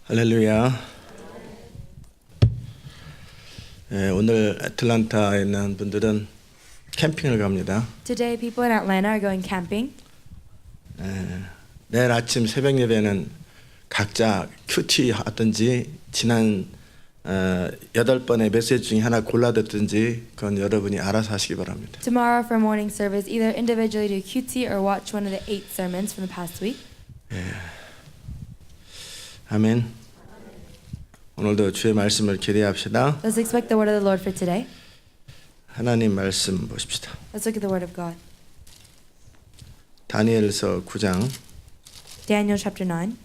할렐루야. 오늘 애틀란타에 있는 분들은 캠핑을 갑니다. Today, people in Atlanta are going camping. 내일 아침 새벽 예배는 각자 큐티 하든지 지난 8번의 메시지 중에 하나 골라 듣든지 그건 여러분이 알아서 하시기 바랍니다. Tomorrow for morning service, either individually do QT or watch one of the 8 sermons from the past week. 아멘. 오늘도 주의 말씀을 기대합시다. Let's expect the word of the Lord for today. 하나님 말씀 보십시다. Let's look at the word of God. 다니엘서 9장 Daniel chapter 9,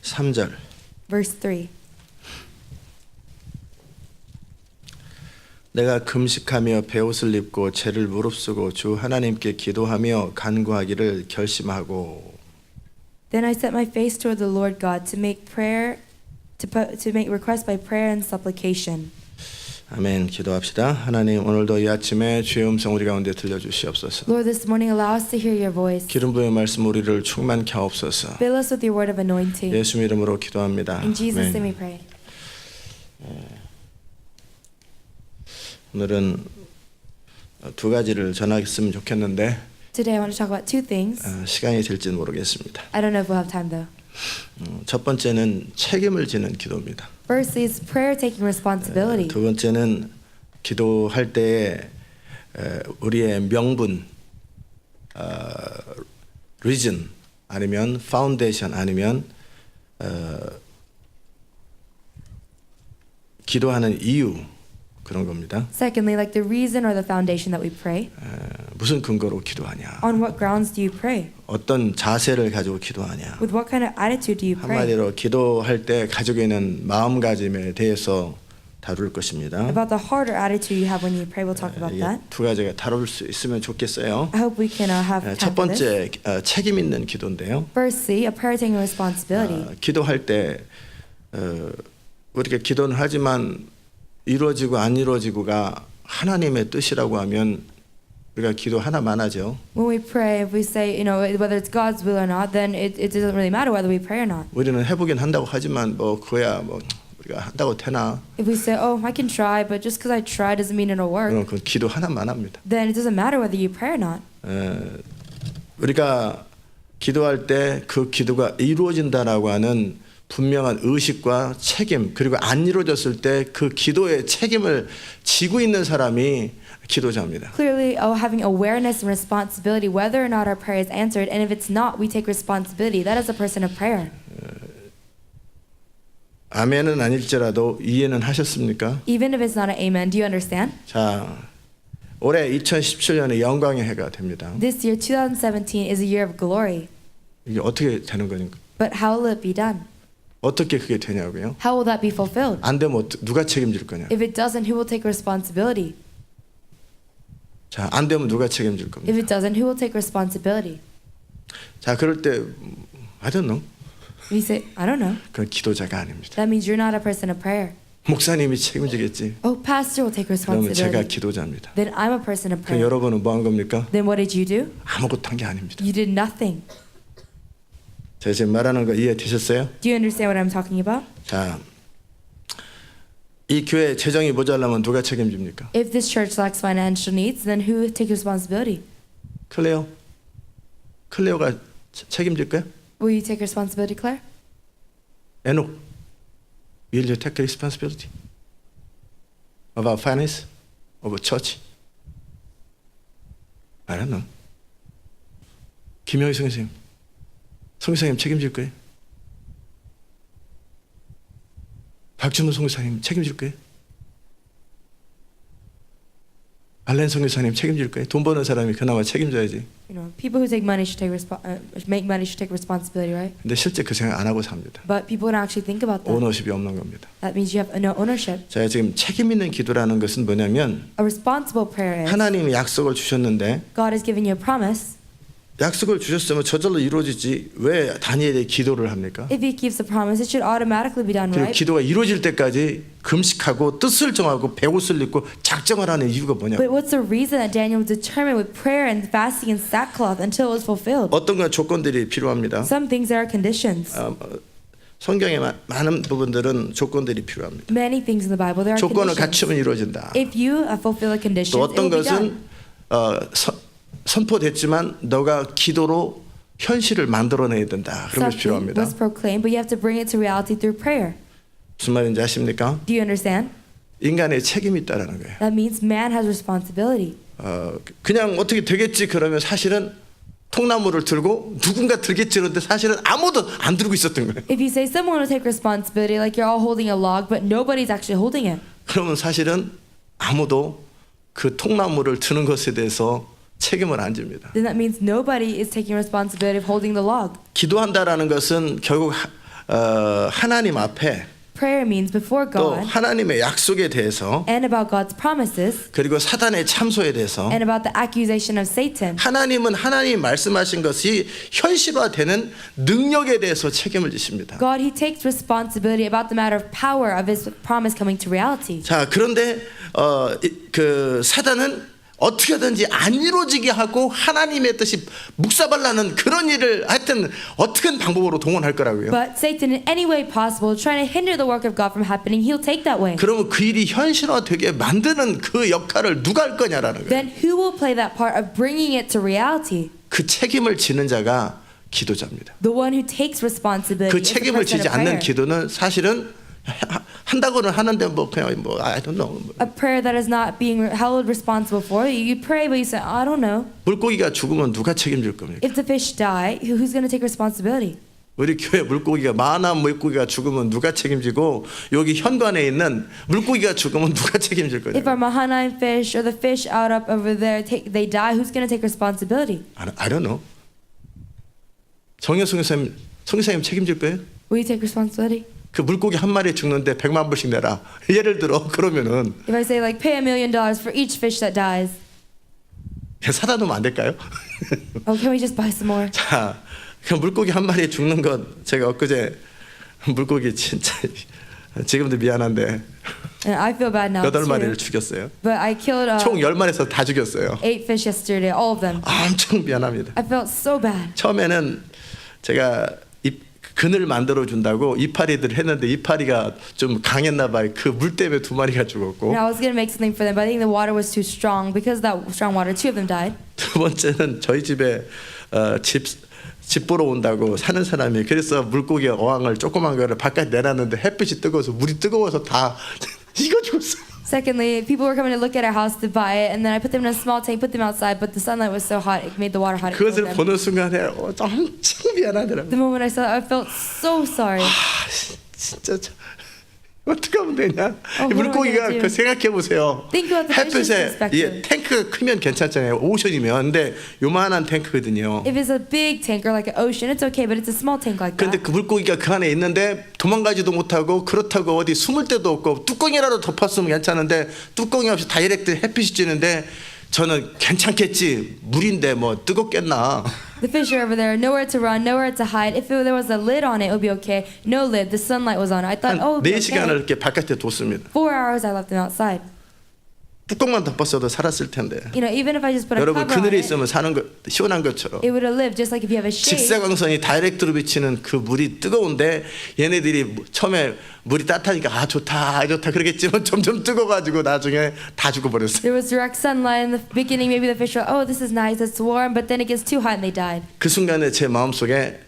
3절. verse 3. 내가 금식하며 베옷을 입고 죄를 무릅쓰고 주 하나님께 기도하며 간구하기를 결심하고 Then I set my face toward the Lord God to make request by prayer and supplication. 아멘. 기도합시다. 하나님 오늘도 이 아침에 주의 음성 우리 가운데 들려주시옵소서. Lord, this morning allow us to hear your voice. 기름 부의 말씀 우리를 충만케 하옵소서. Fill us with your word of anointing. 예수 이름으로 기도합니다. In Jesus' name we 아멘. pray. 오늘은 두 가지를 전하겠으면 좋겠는데 Today I want to talk about two things. 시간이 될지는 모르겠습니다. I don't know if we'll have time though. 첫 번째는 책임을 지는 기도입니다. First is prayer taking responsibility. 두 번째는 기도할 때에 우리의 명분, reason 아니면 foundation 아니면 기도하는 이유 그런 겁니다. Secondly, like the reason or the foundation that we pray. 무슨 근거로 기도하냐? On what grounds do you pray? 어떤 자세를 가지고 기도하냐? With what kind of attitude do you pray? 한마디로 기도할 때 가지고 있는 마음가짐에 대해서 다룰 것입니다. About the heart or attitude you have when you pray, we'll talk about 이게 that. 두 가지가 다룰 수 있으면 좋겠어요. I hope we can have 첫 time for this. 번째 책임 있는 기도인데요. Firstly, a prayer taking responsibility. 기도할 때 우리가 기도는 하지만 이루어지고 안 이루어지고가 하나님의 뜻이라고 하면 우리가 기도 하나만 하죠. When we pray, if we say, whether it's God's will or not, then it doesn't really matter whether we pray or not. 우리는 해보긴 한다고 하지만 뭐 그거야 뭐 우리가 한다고 되나? If we say, oh, I can try, but just because I try doesn't mean it'll work, 그럼 그 기도 하나만 합니다. then it doesn't matter whether you pray or not. 우리가 기도할 때 그 기도가 이루어진다라고 하는 분명한 의식과 책임 그리고 안 이루어졌을 때 그 기도의 책임을 지고 있는 사람이 기도자입니다. Clearly, having awareness and responsibility whether or not our prayer is answered, and if it's not, we take responsibility. That is a person of prayer. 아멘은 아닐지라도 이해는 하셨습니까? Even if it's not an amen, do you understand? 자, 올해 2017년에 영광의 해가 됩니다. This year, 2017, is a year of glory. 이게 어떻게 되는 거니까? But how will it be done? 어떻게 그게 되냐고요? How will that be fulfilled? 안 되면 누가 책임질 거냐? If it doesn't, who will take responsibility? 자, 안 되면 누가 책임질 겁니까? If it doesn't, who will take responsibility? 자, 그럴 때 I don't know. If you say, I don't know, 그건 기도자가 아닙니다. that means you're not a person of prayer. 목사님이 책임지겠지. Oh, pastor will take 그러면 제가 responsibility. 기도자입니다. Then I'm a person of 그럼 prayer. 여러분은 뭐 한 겁니까? Then what did you do? 아무것도 한 게 아닙니다. You did nothing. 제가 지금 말하는 거 이해되셨어요? Do you understand what I'm talking about? 자, 이 교회 재정이 모자라면 누가 책임집니까? If this church lacks financial needs, then who takes responsibility? 클레오? 클레오가 책임질 거야? Will you take responsibility, Claire? 에녹? Will you take responsibility of our finance, of a church? I don't know. 김영희 선생님, 성교사님 책임질 거예요? 박준호 성교사님 책임질 거예요? 알렌 성교사님 책임질 거예요? 돈 버는 사람이 그나마 책임져야지. People who take money should make money should take responsibility, right? 근데 실제 그 생각 안 하고 삽니다. But people don't actually think about that. 오너십이 없는 겁니다. That means you have no ownership. 자, 지금 책임 있는 기도라는 것은 뭐냐면 A responsible prayer is 하나님이 약속을 주셨는데 God has given you a promise. 약속을 주셨으면 저절로 이루어지지 왜 다니엘이 기도를 합니까? If he keeps the promise, it should automatically be done, 그리고 right? 기도가 이루어질 때까지 금식하고 뜻을 정하고 배옷을 입고 작정을 하는 이유가 뭐냐? But what's the reason that Daniel was determined with prayer and fasting and sackcloth until it was fulfilled? 어떤 건 조건들이 필요합니다. Some things there are conditions. 성경의 많은 부분들은 조건들이 필요합니다. Many things in the Bible there are 조건을 conditions. 갖추면 이루어진다. If you fulfill the conditions, 또 it 어떤 will be done. 것은 선포됐지만 너가 기도로 현실을 만들어내야 된다. 그런 것이 Something 필요합니다. was proclaimed, but you have to bring it to reality through prayer. 무슨 말인지 아십니까? Do you understand? 인간의 책임이 있다라는 거예요. That means man has responsibility. 그냥 어떻게 되겠지 그러면 사실은 통나무를 들고 누군가 들겠지 그런데 사실은 아무도 안 들고 있었던 거예요. If you say someone will take responsibility, like you're all holding a log, but nobody's actually holding it, 그러면 사실은 아무도 그 통나무를 드는 것에 대해서 책임을 안 집니다. then that means nobody is taking responsibility of holding the log. 기도한다라는 것은 결국 하나님 앞에 Prayer means before 또 God 하나님의 약속에 대해서 and about God's promises 그리고 사단의 참소에 대해서 and about the accusation of Satan. 하나님은 하나님이 말씀하신 것이 현실화되는 능력에 대해서 책임을 지십니다. God, He takes responsibility about the matter of power of His promise coming to reality. 자, 그런데 그 사단은 어떻게든지 안 이루어지게 하고 하나님의 뜻이 묵사발라는 그런 일을 하여튼 어떻게 방법으로 동원할 거라고요. But Satan, in any way possible, trying to hinder the work of God from happening, he'll take that way. 그러면 그 일이 현실화되게 만드는 그 역할을 누가 할 거냐라는 거예요. Then who will play that part of bringing it to reality? 그 책임을 지는 자가 기도자입니다. The one who takes responsibility. 그 is the 책임을 person 지지 of 않는 prayer. 기도는 사실은 한다고는 하는데 뭐 그냥 뭐 I don't know. A prayer that is not being held responsible for. You pray, but you say, I don't know. 물고기가 죽으면 누가 책임질 겁니까? If the fish die, who's going to take responsibility? 우리 교회 물고기가 만한 물고기가 죽으면 누가 책임지고 여기 현관에 있는 물고기가 죽으면 누가 책임질 거냐? If our Mahanaim fish or the fish out up over there, they die, who's going to take responsibility? I don't know. 정효성 선생님 책임질 거예요? Will you take responsibility? 그 물고기 한 마리 죽는데 100만 불씩 내라. 예를 들어 그러면은 If I say like pay $1 million for each fish that dies, 사다 놓으면 안 될까요? oh, can we just buy some more? 자, 그 물고기 한 마리 죽는 것 제가 엊그제 물고기 진짜 지금도 미안한데 And I feel bad now 8마리를 too. 죽였어요. But I killed 총 10마리에서 다 죽였어요. 8 fish yesterday, all of them. 엄청 미안합니다. I felt so bad. 처음에는 제가 그늘 만들어 준다고 이파리들 했는데 이파리가 좀 강했나 봐요. 그 물 때문에 2마리가 죽었고. And I was going to make something for them, but I think the water was too strong. Because of that strong water, 2 of them died. 두 번째는 저희 집에 집 보러 온다고 사는 사람이 그래서 물고기 어항을 조그만 거를 바깥에 내놨는데 햇빛이 뜨거워서 물이 뜨거워서 다 익어 죽었어요. Secondly, people were coming to look at our house to buy it, and then I put them in a small tank, put them outside, but the sunlight was so hot, it made the water hot. It killed 그것을 them. 보는 순간에 엄청 미안하더라고요. The moment I saw it, I felt so sorry. 진짜 어떻게 하면 되냐? what am I 물고기가 gonna do? 그 생각해 보세요. Think about the fish's 햇빛에 perspective. 예, 탱크가 크면 괜찮잖아요. 오션이면 근데 요만한 탱크거든요. If it's a big tank or like an ocean, it's okay, but it's a small tank like 근데 that. 그 물고기가 그 안에 있는데 도망가지도 못하고 그렇다고 어디 숨을 데도 없고 뚜껑이라도 덮었으면 괜찮은데 뚜껑이 없이 다이렉트 햇빛이 찌는데 저는 괜찮겠지 물인데 뭐 뜨겁겠나. The fish are over there, nowhere to run, nowhere to hide. If there was a lid on it, it would be okay. No lid, the sunlight was on it. I thought, oh, 한 it would be 4시간을 okay. 이렇게 바깥에 뒀습니다. 4 hours I left them outside. 뚜껑만 덮었어도 살았을 텐데. You know, even if I just put a 여러분 cover on 그늘에 it, 있으면 사는 거 시원한 것처럼 it would have lived just like if you have a shade. 직사광선이 다이렉트로 비치는 그 물이 뜨거운데 얘네들이 처음에 물이 따뜻하니까 아 좋다 그러겠지만 점점 뜨거워가지고 나중에 다 죽어버렸어요. There was direct sunlight in the beginning. Maybe the fish were, oh, this is nice, it's warm, but then it gets too hot and they died. 그 순간에 제 마음속에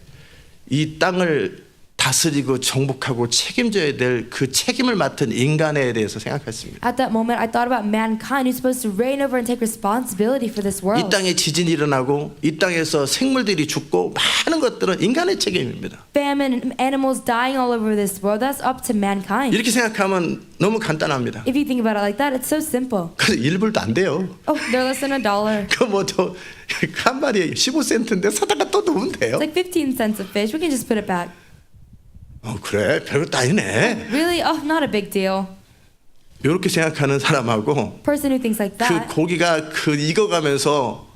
이 땅을 다스리고 정복하고 책임져야 될 그 책임을 맡은 인간에 대해서 생각했습니다. At that moment, I thought about mankind who's supposed to reign over and take responsibility for this 이 world. 땅에 지진이 일어나고 이 땅에서 생물들이 죽고 많은 것들은 인간의 책임입니다. Famine and animals dying all over this world, that's up to mankind. 이렇게 생각하면 너무 간단합니다. If you think about it like that, it's so simple. 그래서 1불도 안 돼요. Oh, they're less than $1. 한 마리에 15센트인데 사다가 또 놓으면 돼요. It's like 15 cents a fish. We can just put it back. 그래 별것도 아니네. Really? Oh, not a big deal. 이렇게 생각하는 사람하고 Person who thinks like 그 that, 고기가 그 익어가면서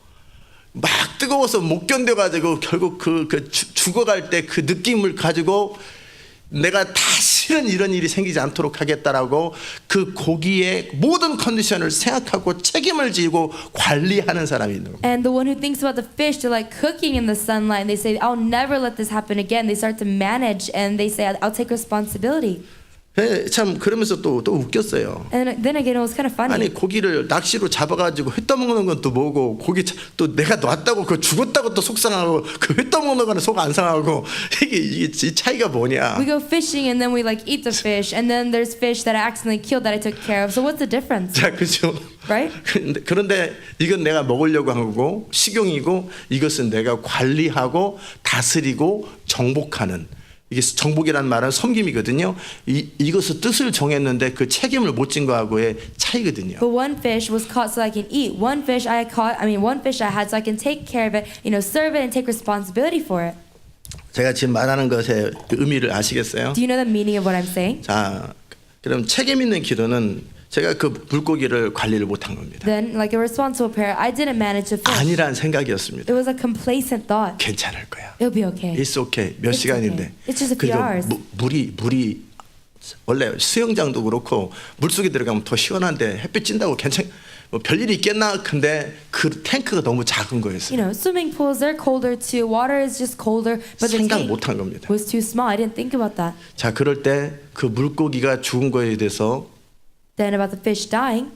막 뜨거워서 못 견뎌가지고 결국 죽어갈 때 그 느낌을 가지고 내가 다시는 이런 일이 생기지 않도록 하겠다라고 그 고기의 모든 컨디션을 생각하고 책임을 지고 관리하는 사람이 있는 겁니다. And the one who thinks about the fish, they're like cooking in the sunlight. And they say, I'll never let this happen again. They start to manage and they say, I'll take responsibility. 참 그러면서 또 웃겼어요. And then again, it was kind of funny. 아니 고기를 낚시로 잡아가지고 회 떠먹는 건 또 뭐고 고기 또 내가 놨다고 그 죽었다고 또 속상하고 그 회 떠먹는 거는 속 안 상하고 이게 이 차이가 뭐냐? We go fishing and then we like eat the fish, and then there's fish that I accidentally killed that I took care of. So what's the difference, 자 그렇죠. right? 그런데 이건 내가 먹으려고 한 거고 식용이고 이것은 내가 관리하고 다스리고 정복하는. 이게 정복이라는 말은 섬김이거든요. 이것의 뜻을 정했는데 그 책임을 못 진 거하고의 차이거든요. But one fish was caught so I can eat. One fish I had so I can take care of it, serve it and take responsibility for it. 제가 지금 말하는 것의 그 의미를 아시겠어요? Do you know the meaning of what I'm saying? 자, 그럼 책임 있는 기도는 제가 그 물고기를 관리를 못한 겁니다. Then, like a responsible prayer, I didn't manage the fish. 아니란 생각이었습니다. It was a complacent thought. 괜찮을 거야. It'll be okay. It's okay. 몇 It's 시간인데. okay. It's just a few 그리고 hours. 물이 원래 수영장도 그렇고 물속에 들어가면 더 시원한데 햇빛 찐다고 뭐 별일이 있겠나? 근데 그 탱크가 너무 작은 거였어요. Swimming pools, they're colder too. Water is just colder, but the 생각 tank 못한 겁니다. was too small. I didn't think about that. 자, 그럴 때 그 물고기가 죽은 거에 대해서 Then about the fish dying,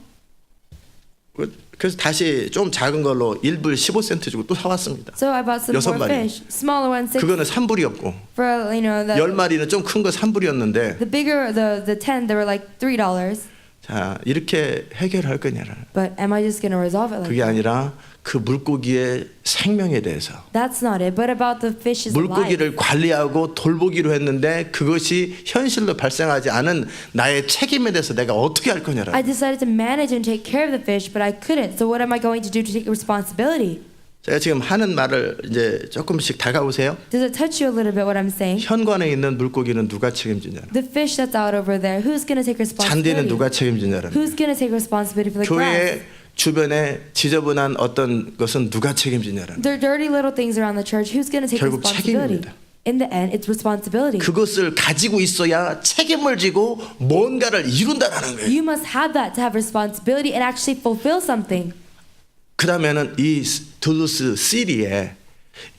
그래서 다시 좀 작은 걸로 1불 15센트 주고 또 사왔습니다. so I bought some 여섯 more 마리. fish, smaller ones, six 그거는 3불이었고 for the 10마리는 좀 큰 거 3불이었는데 the bigger the 10, they were like $3. 자, 이렇게 해결할 거냐라. But am I just gonna resolve it like 그게 that? 아니라 그 물고기의 생명에 대해서 That's not it. But about the fish's life. 물고기를 관리하고 돌보기로 했는데 그것이 현실로 발생하지 않은 나의 책임에 대해서 내가 어떻게 할 거냐라. I decided to manage and take care of the fish, but I couldn't. So what am I going to do to take responsibility? 제가 지금 하는 말을 이제 조금씩 다가오세요. Does it touch you a little bit what I'm saying? 현관에 있는 물고기는 누가 책임지냐? The fish that's out over there, who's going to take 잔디는 responsibility? 누가 책임지냐라. Who's going to take responsibility for the grass? 교회 주변에 지저분한 어떤 것은 누가 책임지냐라. There are dirty little things around the church. Who's going to take 결국 responsibility? 책임입니다. In the end, it's responsibility. 그것을 가지고 있어야 책임을 지고 뭔가를 이룬다라는 거예요. You must have that to have responsibility and actually fulfill something. 그다음에는 이 둘루스 시리에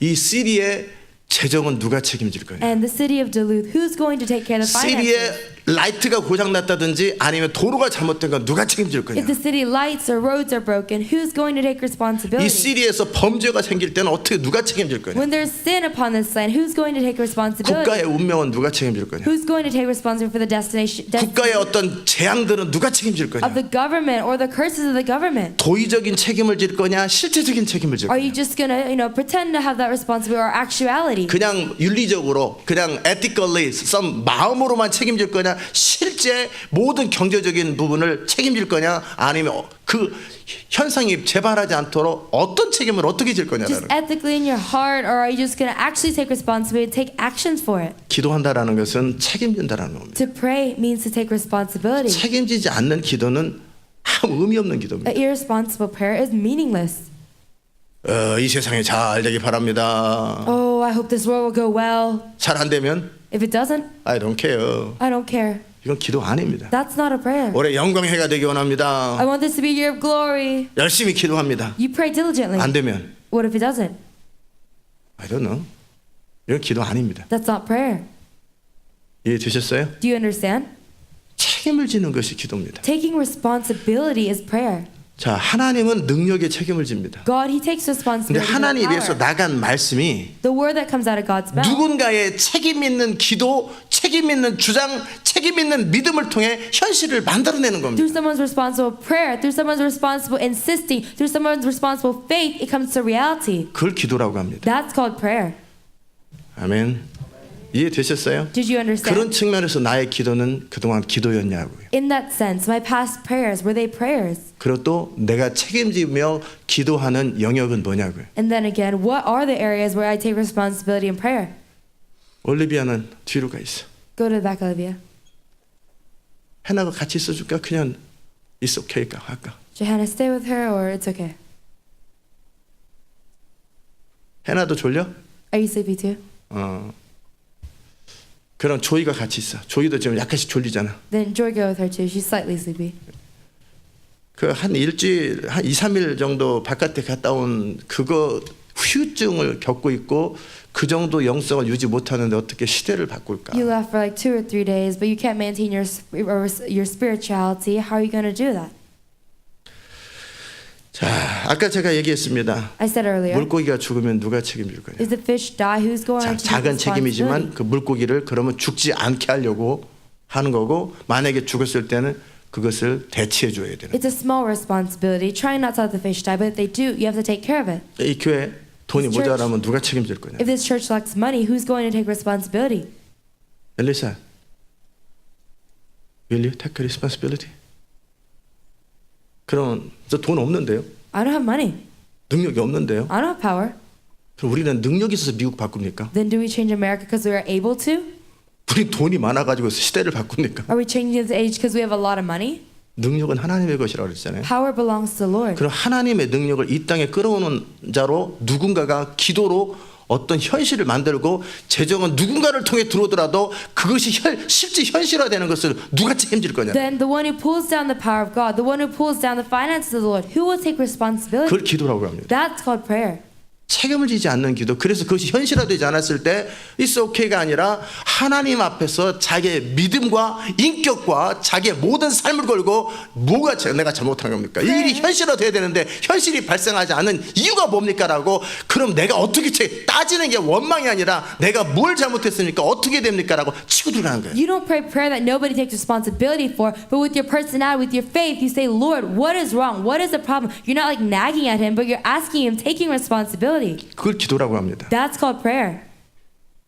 이 시리의 재정은 누가 책임질 거예요? And the city of Duluth, who's going to take care of the finances? 시리에 라이트가 고장 났다든지 아니면 도로가 잘못된 건 누가 책임질 거냐? If the city lights or roads are broken, who's going to take 이 responsibility? 시리에서 범죄가 생길 때는 어떻게 누가 책임질 거냐? When there's sin upon this land, who's going to take responsibility? 국가의 운명은 누가 책임질 거냐? Who's going to take responsibility for the destination 국가의 어떤 재앙들은 누가 책임질 of 거냐? the government or the curses of the government? 도의적인 책임을 질 거냐? 실제적인 책임을 질 Are 거냐? you just gonna, pretend to have that responsibility or actuality? 그냥 윤리적으로 그냥 ethically some 마음으로만 책임질 거냐? 실제 모든 경제적인 부분을 책임질 거냐? 아니면 그 현상이 재발하지 않도록 어떤 책임을 어떻게 질 Just 거냐라는. ethically in your heart, or are you just gonna actually take responsibility, take actions for it? 기도한다라는 것은 책임진다라는 겁니다. To pray means to take responsibility. 책임지지 않는 기도는 아무 의미 없는 기도입니다. An irresponsible prayer is meaningless. 이 세상에 잘 되기 바랍니다. Oh, I hope this world will go well. 잘 안 되면 If it doesn't, I don't care. I don't care. 이건 기도 아닙니다. That's not a prayer. 올해 영광의 해가 되기 원합니다. I want this to be a year of glory. 열심히 기도합니다. You pray diligently. 안 되면 What if it doesn't? I don't know. 이건 기도 아닙니다. That's not prayer. 이해되셨어요? Do you understand? 책임을 지는 것이 기도입니다. Taking responsibility is prayer. 자, 하나님은 능력에 책임을 집니다. God, He takes 근데 responsibility. for 하나님 power. 입에서 나간 말씀이 The word that comes out of God's mouth. 누군가의 책임 있는 기도, 책임 있는 주장, 책임 있는 믿음을 통해 현실을 만들어내는 겁니다. Through someone's responsible prayer, through someone's responsible insisting, through someone's responsible faith, it comes to reality. 그걸 기도라고 합니다. That's called prayer. 아멘. 이해되셨어요? Did you understand? 그런 측면에서 나의 기도는 그동안 기도였냐고요. In that sense, my past prayers, were they prayers? 그리고 또 내가 책임지며 기도하는 영역은 뭐냐고요. And then again, what are the areas where I take responsibility in prayer? 올리비아는 뒤로 가 있어. Go to the back, Olivia. 해나가 같이 있어줄까? 그냥 it's okay가 할까? Johanna, stay with her or it's okay. 해나도 졸려? Are you sleepy too? 그럼 조이가 같이 있어. 조이도 지금 약간씩 졸리잖아. Then Joy go with her too. She's slightly sleepy. 그 한 일주일, 한 2, 3일 정도 바깥에 갔다 온 그거 후유증을 겪고 있고 그 정도 영성을 유지 못하는데 어떻게 시대를 바꿀까? You left for like 2 or 3 days, but you can't maintain your spirituality. How are you going to do that? 자, 아까 제가 얘기했습니다. I said earlier, 물고기가 죽으면 누가 책임질 거냐? if the fish die, who's going 자, to take 작은 responsibility? 책임이지만 그 물고기를 그러면 죽지 않게 하려고 하는 거고 만약에 죽었을 때는 그것을 대체해 줘야 되는. It's a small responsibility. Try not to let the fish die, but if they do, you have to take care of it. 이 교회 돈이 This church- 모자라면 누가 책임질 거냐? If this church lacks money, who's going to take responsibility? 엘리사, will you take responsibility? 그럼 저 돈 없는데요? I don't have money. 능력이 없는데요? I don't have power. 그럼 우리는 능력이 있어서 미국 바꿉니까? Then do we change America because we are able to? 우리 돈이 많아가지고 시대를 바꿉니까? Are we changing this age because we have a lot of money? 능력은 하나님의 것이라고 그랬잖아요. Power belongs to the Lord. 그럼 하나님의 능력을 이 땅에 끌어오는 자로 누군가가 기도로 어떤 현실을 만들고 재정은 누군가를 통해 들어오더라도 그것이 실제 현실화되는 것을 누가 책임질 거냐? Then the one who pulls down the power of God, the one who pulls down the finances of the Lord, who will take responsibility? 그걸 기도라고 합니다. That's called prayer. 책임을 지지 않는 기도. 그래서 그것이 현실화되지 않았을 때 It's okay가 아니라 하나님 앞에서 자기의 믿음과 인격과 자기의 모든 삶을 걸고 뭐가 내가 잘못한 겁니까? 이 일이 현실화돼야 되는데 현실이 발생하지 않는 이유가 뭡니까?라고 그럼 내가 어떻게 따지는 게 원망이 아니라 내가 뭘 잘못했습니까? 어떻게 됩니까?라고 치고 들어가는 거예요. You don't pray prayer that nobody takes responsibility for, but with your personality, with your faith, you say, Lord, what is wrong? What is the problem? You're not like nagging at him, but you're asking him, taking responsibility. 그걸 기도라고 합니다. That's called prayer.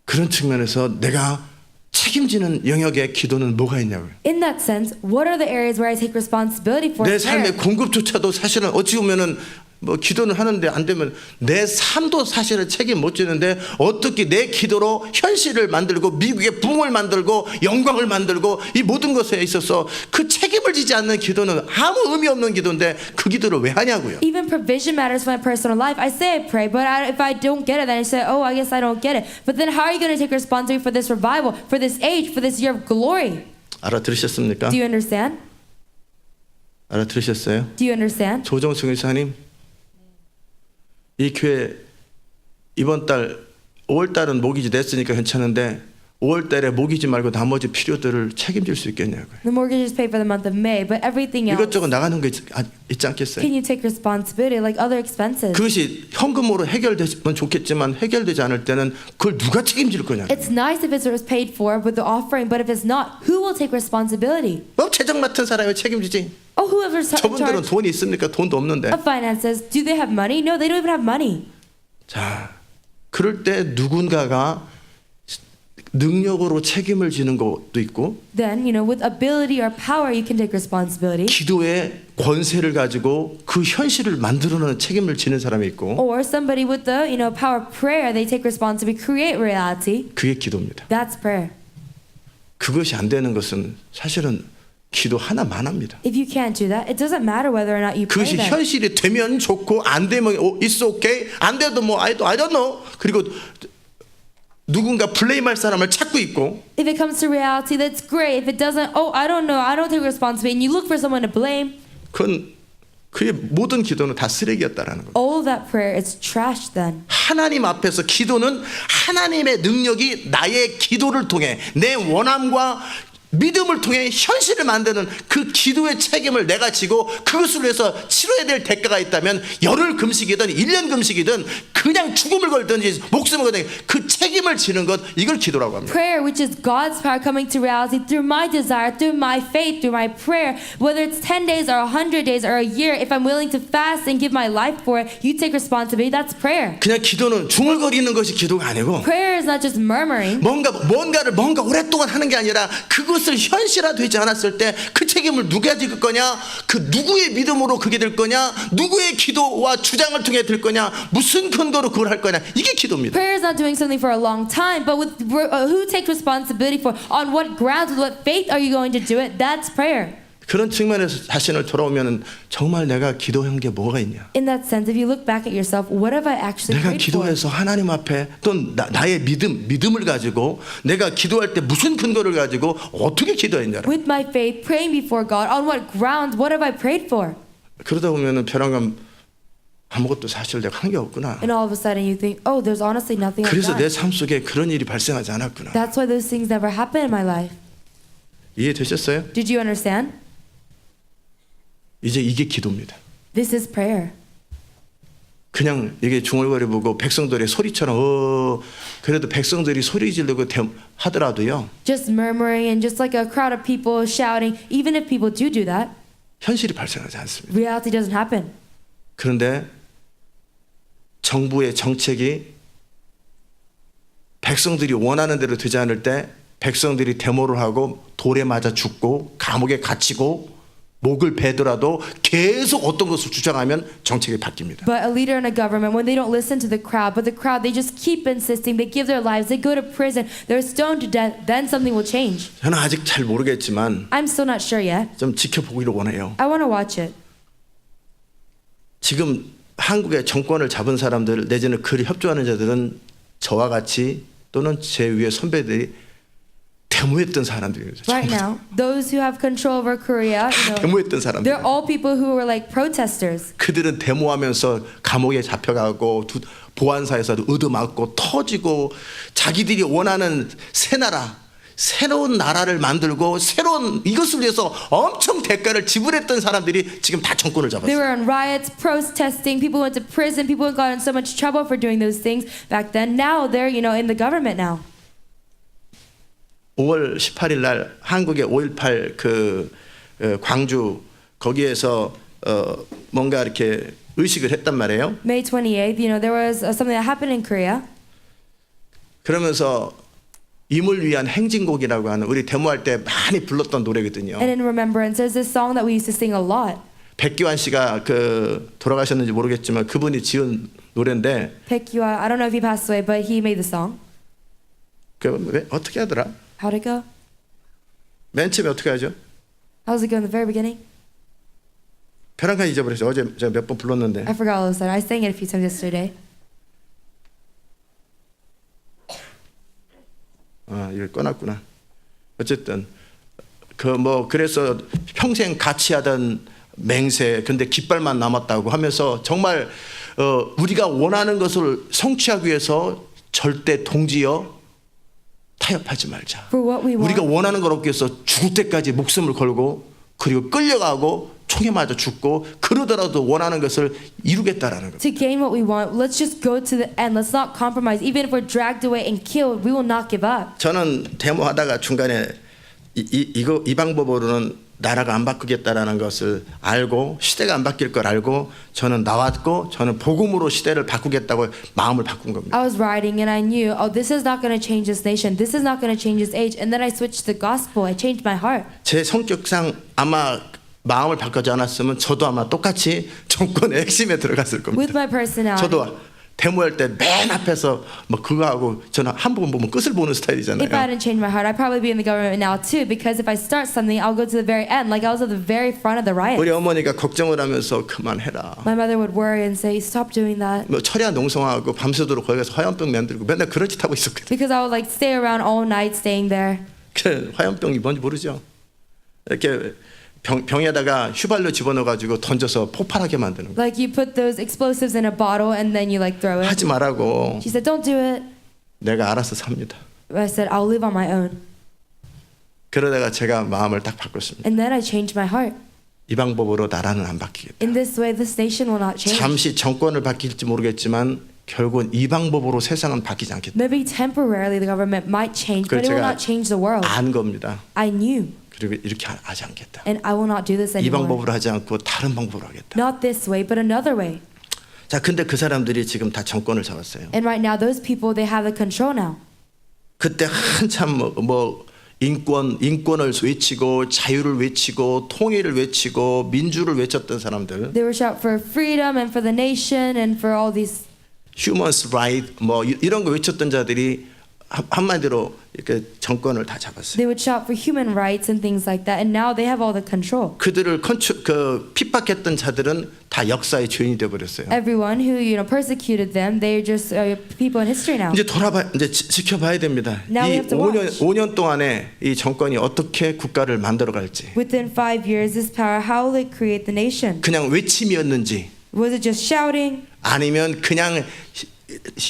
그런 측면에서 내가 책임지는 영역의 기도는 뭐가 있냐고요. In that sense, what are the areas where I take responsibility for 내 prayer? 삶의 공급조차도 사실은 어찌 보면은 뭐 기도는 하는데 안 되면 내 삶도 사실은 책임 못 지는데 어떻게 내 기도로 현실을 만들고 미국의 붕을 만들고 영광을 만들고 이 모든 것에 있어서 그 책임을 지지 않는 기도는 아무 의미 없는 기도인데 그 기도를 왜 하냐고요. Even provision matters for my personal life. I say I pray, but if I don't get it, then I say, oh, I guess I don't get it. But then how are you going to take responsibility for this revival, for this age, for this year of glory? 알아들으셨습니까? Do you understand? 알아들으셨어요? Do you understand? 조정승 의사님, 이 교회 이번 달 5월 달은 모기지 냈으니까 괜찮은데 5월 달에 모기지 말고 나머지 필요들을 책임질 수 있겠냐고요. The mortgage is paid for the month of May, but everything else, 이것저것 나가는 거 있지 않겠어요? can you take responsibility like other expenses? 그것이 현금으로 해결되면 좋겠지만 해결되지 않을 때는 그걸 누가 책임질 거냐? It's nice if it's paid for with the offering, but if it's not, who will take responsibility? 뭐 재정 맡은 사람이 책임지지. Oh, whoever's in 저분들은 charge 돈이 있습니까? 돈도 없는데. of finances, do they have money? No, they don't even have money. 자, 그럴 때 누군가가 능력으로 책임을 지는 것도 있고 Then, with ability or power, you can take responsibility. 기도의 권세를 가지고 그 현실을 만들어내는 책임을 지는 사람이 있고 Or somebody with the, power of prayer, they take responsibility, create reality. 그게 기도입니다. That's prayer. 그것이 안 되는 것은 사실은 기도 하나만 합니다. If you can't do that, it doesn't matter whether or not you pray 그것이 then. 현실이 되면 좋고 안 되면 it's okay 안 돼도 뭐 I don't know 그리고 누군가 블레임할 사람을 찾고 있고 If it comes to reality, that's great. If it doesn't, oh, I don't know, I don't take responsibility, and you look for someone to blame, 그건 그의 모든 기도는 다 쓰레기였다라는 거예요. all of that prayer is trash then. 하나님 앞에서 기도는 하나님의 능력이 나의 기도를 통해 내 원함과 믿음을 통해 현실을 만드는 그 기도의 책임을 내가 지고 그것을 위해서 치러야 될 대가가 있다면 열흘 금식이든 1년 금식이든 그냥 죽음을 걸든지 목숨을 걸든지 그 책임을 지는 것 이걸 기도라고 합니다. Prayer, which is God's power coming to reality through my desire, through my faith, through my prayer, whether it's 10 days or 100 days or a year, if I'm willing to fast and give my life for it, you take responsibility. That's prayer. 그냥 기도는 중얼거리는 것이 기도가 아니고 Prayer is not just murmuring. 뭔가 오랫동안 하는 게 아니라 그것을 현실화되지 않았을 때 그 책임을 누가 질 거냐 그 누구의 믿음으로 그게 될 거냐 누구의 기도와 주장을 통해 될 거냐 무슨 근거로 그걸 할 거냐 이게 기도입니다. Prayer is not doing something for a long time, but who takes responsibility for, on what grounds, with what faith are you going to do it? That's prayer. 그런 측면에서 자신을 돌아오면 정말 내가 기도한 게 뭐가 있냐? In that sense, if you look back at yourself, what have I actually 내가 prayed for? 기도해서 하나님 앞에 또 나의 믿음을 가지고 내가 기도할 때 무슨 근거를 가지고 어떻게 기도했냐? With my faith, praying before God, on what grounds, what have I prayed for? 그러다 보면은 벼랑감 아무것도 사실 내가 한 게 없구나. And all of a sudden you think, oh, there's honestly nothing I've 그래서 내 done. 삶 속에 그런 일이 발생하지 않았구나. That's why those things never happen in my life. 이해되셨어요? Did you understand? 이제 이게 기도입니다. This is prayer. 그냥 이게 중얼거려 보고 백성들의 소리처럼 그래도 백성들이 소리 지르고 하더라도요. Just murmuring and just like a crowd of people shouting, even if people do that, 현실이 발생하지 않습니다. reality doesn't happen. 그런데 정부의 정책이 백성들이 원하는 대로 되지 않을 때 백성들이 데모를 하고 돌에 맞아 죽고 감옥에 갇히고 목을 베더라도 계속 어떤 것을 주장하면 정책이 바뀝니다. But a leader in a government, when they don't listen to the crowd, but the crowd, they just keep insisting, they give their lives, they go to prison, they're stoned to death, then something will change. 저는 아직 잘 모르겠지만 I'm still not sure yet. 좀 지켜보기를 원해요. I want to watch it. 지금 한국의 정권을 잡은 사람들 내지는 그를 협조하는 자들은 저와 같이 또는 제 위의 선배들이 데모했던 사람들이에요. Right now, those who have control over Korea, 데모했던 사람들. they're all people who were like protesters. 그들은 데모하면서 감옥에 잡혀가고 보안사에서 얻어맞고 터지고 자기들이 원하는 새 나라, 새로운 나라를 만들고 새로운 이것을 위해서 엄청 대가를 지불했던 사람들이 지금 다 정권을 They 잡았어요. were on riots, protesting, people went to prison, people got in so much trouble for doing those things back then. Now they're, in the government now. 5월 18일 날 한국의 5.18 광주 거기에서 뭔가 이렇게 의식을 했단 말이에요. May 28th, there was something that happened in Korea. 그러면서 임을 위한 행진곡이라고 하는 우리 데모할 때 많이 불렀던 노래거든요. And in remembrance, there's this song that we used to sing a lot. 백기환 씨가 돌아가셨는지 모르겠지만 그분이 지은 노래인데 Baekhyun, I don't know if he passed away, but he made the song. 어떻게 하더라? How'd it go? 맨 처음에 어떻게 하죠? How does it go in the very beginning? 벼랑간 잊어버렸어요. 어제 제가 몇 번 불렀는데. I forgot all of a sudden. I sang it a few times yesterday. 이걸 꺼놨구나. 어쨌든 그래서 평생 같이 하던 맹세 근데 깃발만 남았다고 하면서 정말 우리가 원하는 것을 성취하기 위해서 절대 동지여 타협하지 말자. For what we want. 우리가 원하는 걸 얻기 위해서 죽을 때까지 목숨을 걸고 그리고 끌려가고 총에 맞아 죽고 그러더라도 원하는 것을 이루겠다라는 것. To gain what we want, let's just go to the end. Let's not compromise. Even if we're dragged away and killed, we will not give up. 저는 데모하다가 중간에 이 방법으로는 나라가 안 바꾸겠다라는 것을 알고 시대가 안 바뀔 걸 알고 저는 나왔고 저는 복음으로 시대를 바꾸겠다고 마음을 바꾼 겁니다. I was writing and I knew, this is not going to change this nation. This is not going to change this age. And then I switched to the gospel. I changed my heart. 제 성격상 아마 마음을 바꾸지 않았으면 저도 아마 똑같이 정권의 핵심에 들어갔을 겁니다. With my personality. 저도 데모할 때 맨 앞에서 그거 하고 저는 한 번 보면 끝을 보는 스타일이잖아요. If I didn't change my heart, I'd probably be in the government now too. Because if I start something, I'll go to the very end. Like I was at the very front of the riot. 우리 어머니가 걱정을 하면서 그만해라. My mother would worry and say, stop doing that. 철야 농성하고 밤새도록 거기 가서 화염병 만들고 맨날 그런 짓 하고 있었거든요. Because I would like stay around all night staying there. 화염병이 뭔지 모르죠. 이렇게 병에다가 휘발유 집어넣어가지고 던져서 폭발하게 만드는 거. Like you put those explosives in a bottle and then you like throw it. 하지 말라고. She said, don't do it. 내가 알아서 삽니다. I said, I'll live on my own. 그러다가 제가 마음을 딱 바꿨습니다. And then I changed my heart. 이 방법으로 나라는 안 바뀌겠다. In this way, this nation will not change. 잠시 정권을 바뀔지 모르겠지만 결국은 이 방법으로 세상은 바뀌지 않겠다. Maybe temporarily the government might change, but it will not change the world. 안 겁니다. I knew. 그리고 이렇게 하지 않겠다. And I will not do this 이 anymore. 방법으로 하지 않고 다른 방법으로 하겠다. Not this way, but another way. 자, 근데 그 사람들이 지금 다 정권을 잡았어요. And right now, those people, they have the control now. 그때 한참 인권을 외치고 자유를 외치고 통일을 외치고 민주를 외쳤던 사람들, They were shout for freedom and for the nation and for all these human rights 이런 거 외쳤던 자들이 한마디로 이렇게 정권을 다 잡았어요. They would shout for human rights and things like that, and now they have all the control. 그들을 핍박했던 자들은 다 역사의 죄인이 되어 버렸어요. Everyone who persecuted them, they're just people in history now. 이제 지켜봐야 됩니다. Now we 이 have to watch. 5년 동안에 이 정권이 어떻게 국가를 만들어 갈지. Within 5 years, this power, how will it create the nation? 그냥 외침이었는지 Was it just shouting, 아니면 그냥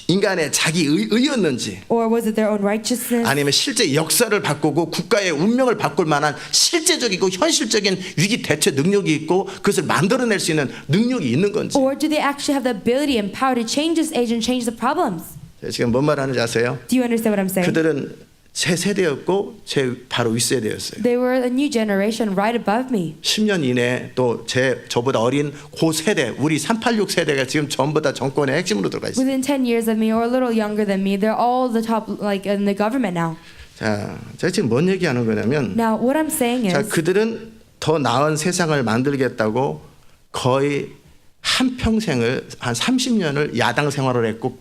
인간의 자기 의였는지 or was it their own righteousness? 아니면 실제 역사를 바꾸고 국가의 운명을 바꿀 만한 실제적이고 현실적인 위기 대처 능력이 있고 그것을 만들어낼 수 있는 능력이 있는 건지. Or do they actually have the ability and power to change this age and change the problems? 지금 뭔 말하는지 아세요? Do you understand what I'm saying? 그들은 제 세대였고 제 바로 윗세대였어요. They were a new generation right above me. 10년 이내에 또 저보다 어린 고 세대, 우리 386 세대가 지금 전부 다 정권의 핵심으로 들어가 있어요. Within 10 years of me or a little younger than me, they're all the top like in the government now. 자, 제가 지금 뭔 얘기하는 거냐면 Now what I'm saying 자, is 그들은 더 나은 세상을 만들겠다고 거의 한 평생을 한 30년을 야당 생활을 했고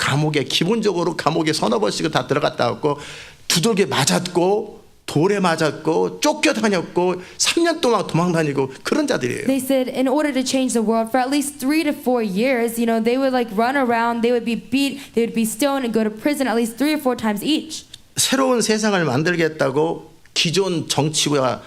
기본적으로 감옥에 서너 번씩은 다 들어갔다 왔고 두들겨 맞았고 돌에 맞았고 쫓겨다녔고 3년 동안 도망다니고 그런 자들이에요. they said in order to change the world for at least 3 to 4 years, they would like run around, they would be beat, they would be stoned and go to prison at least 3 or 4 times each. 새로운 세상을 만들겠다고 기존 정치와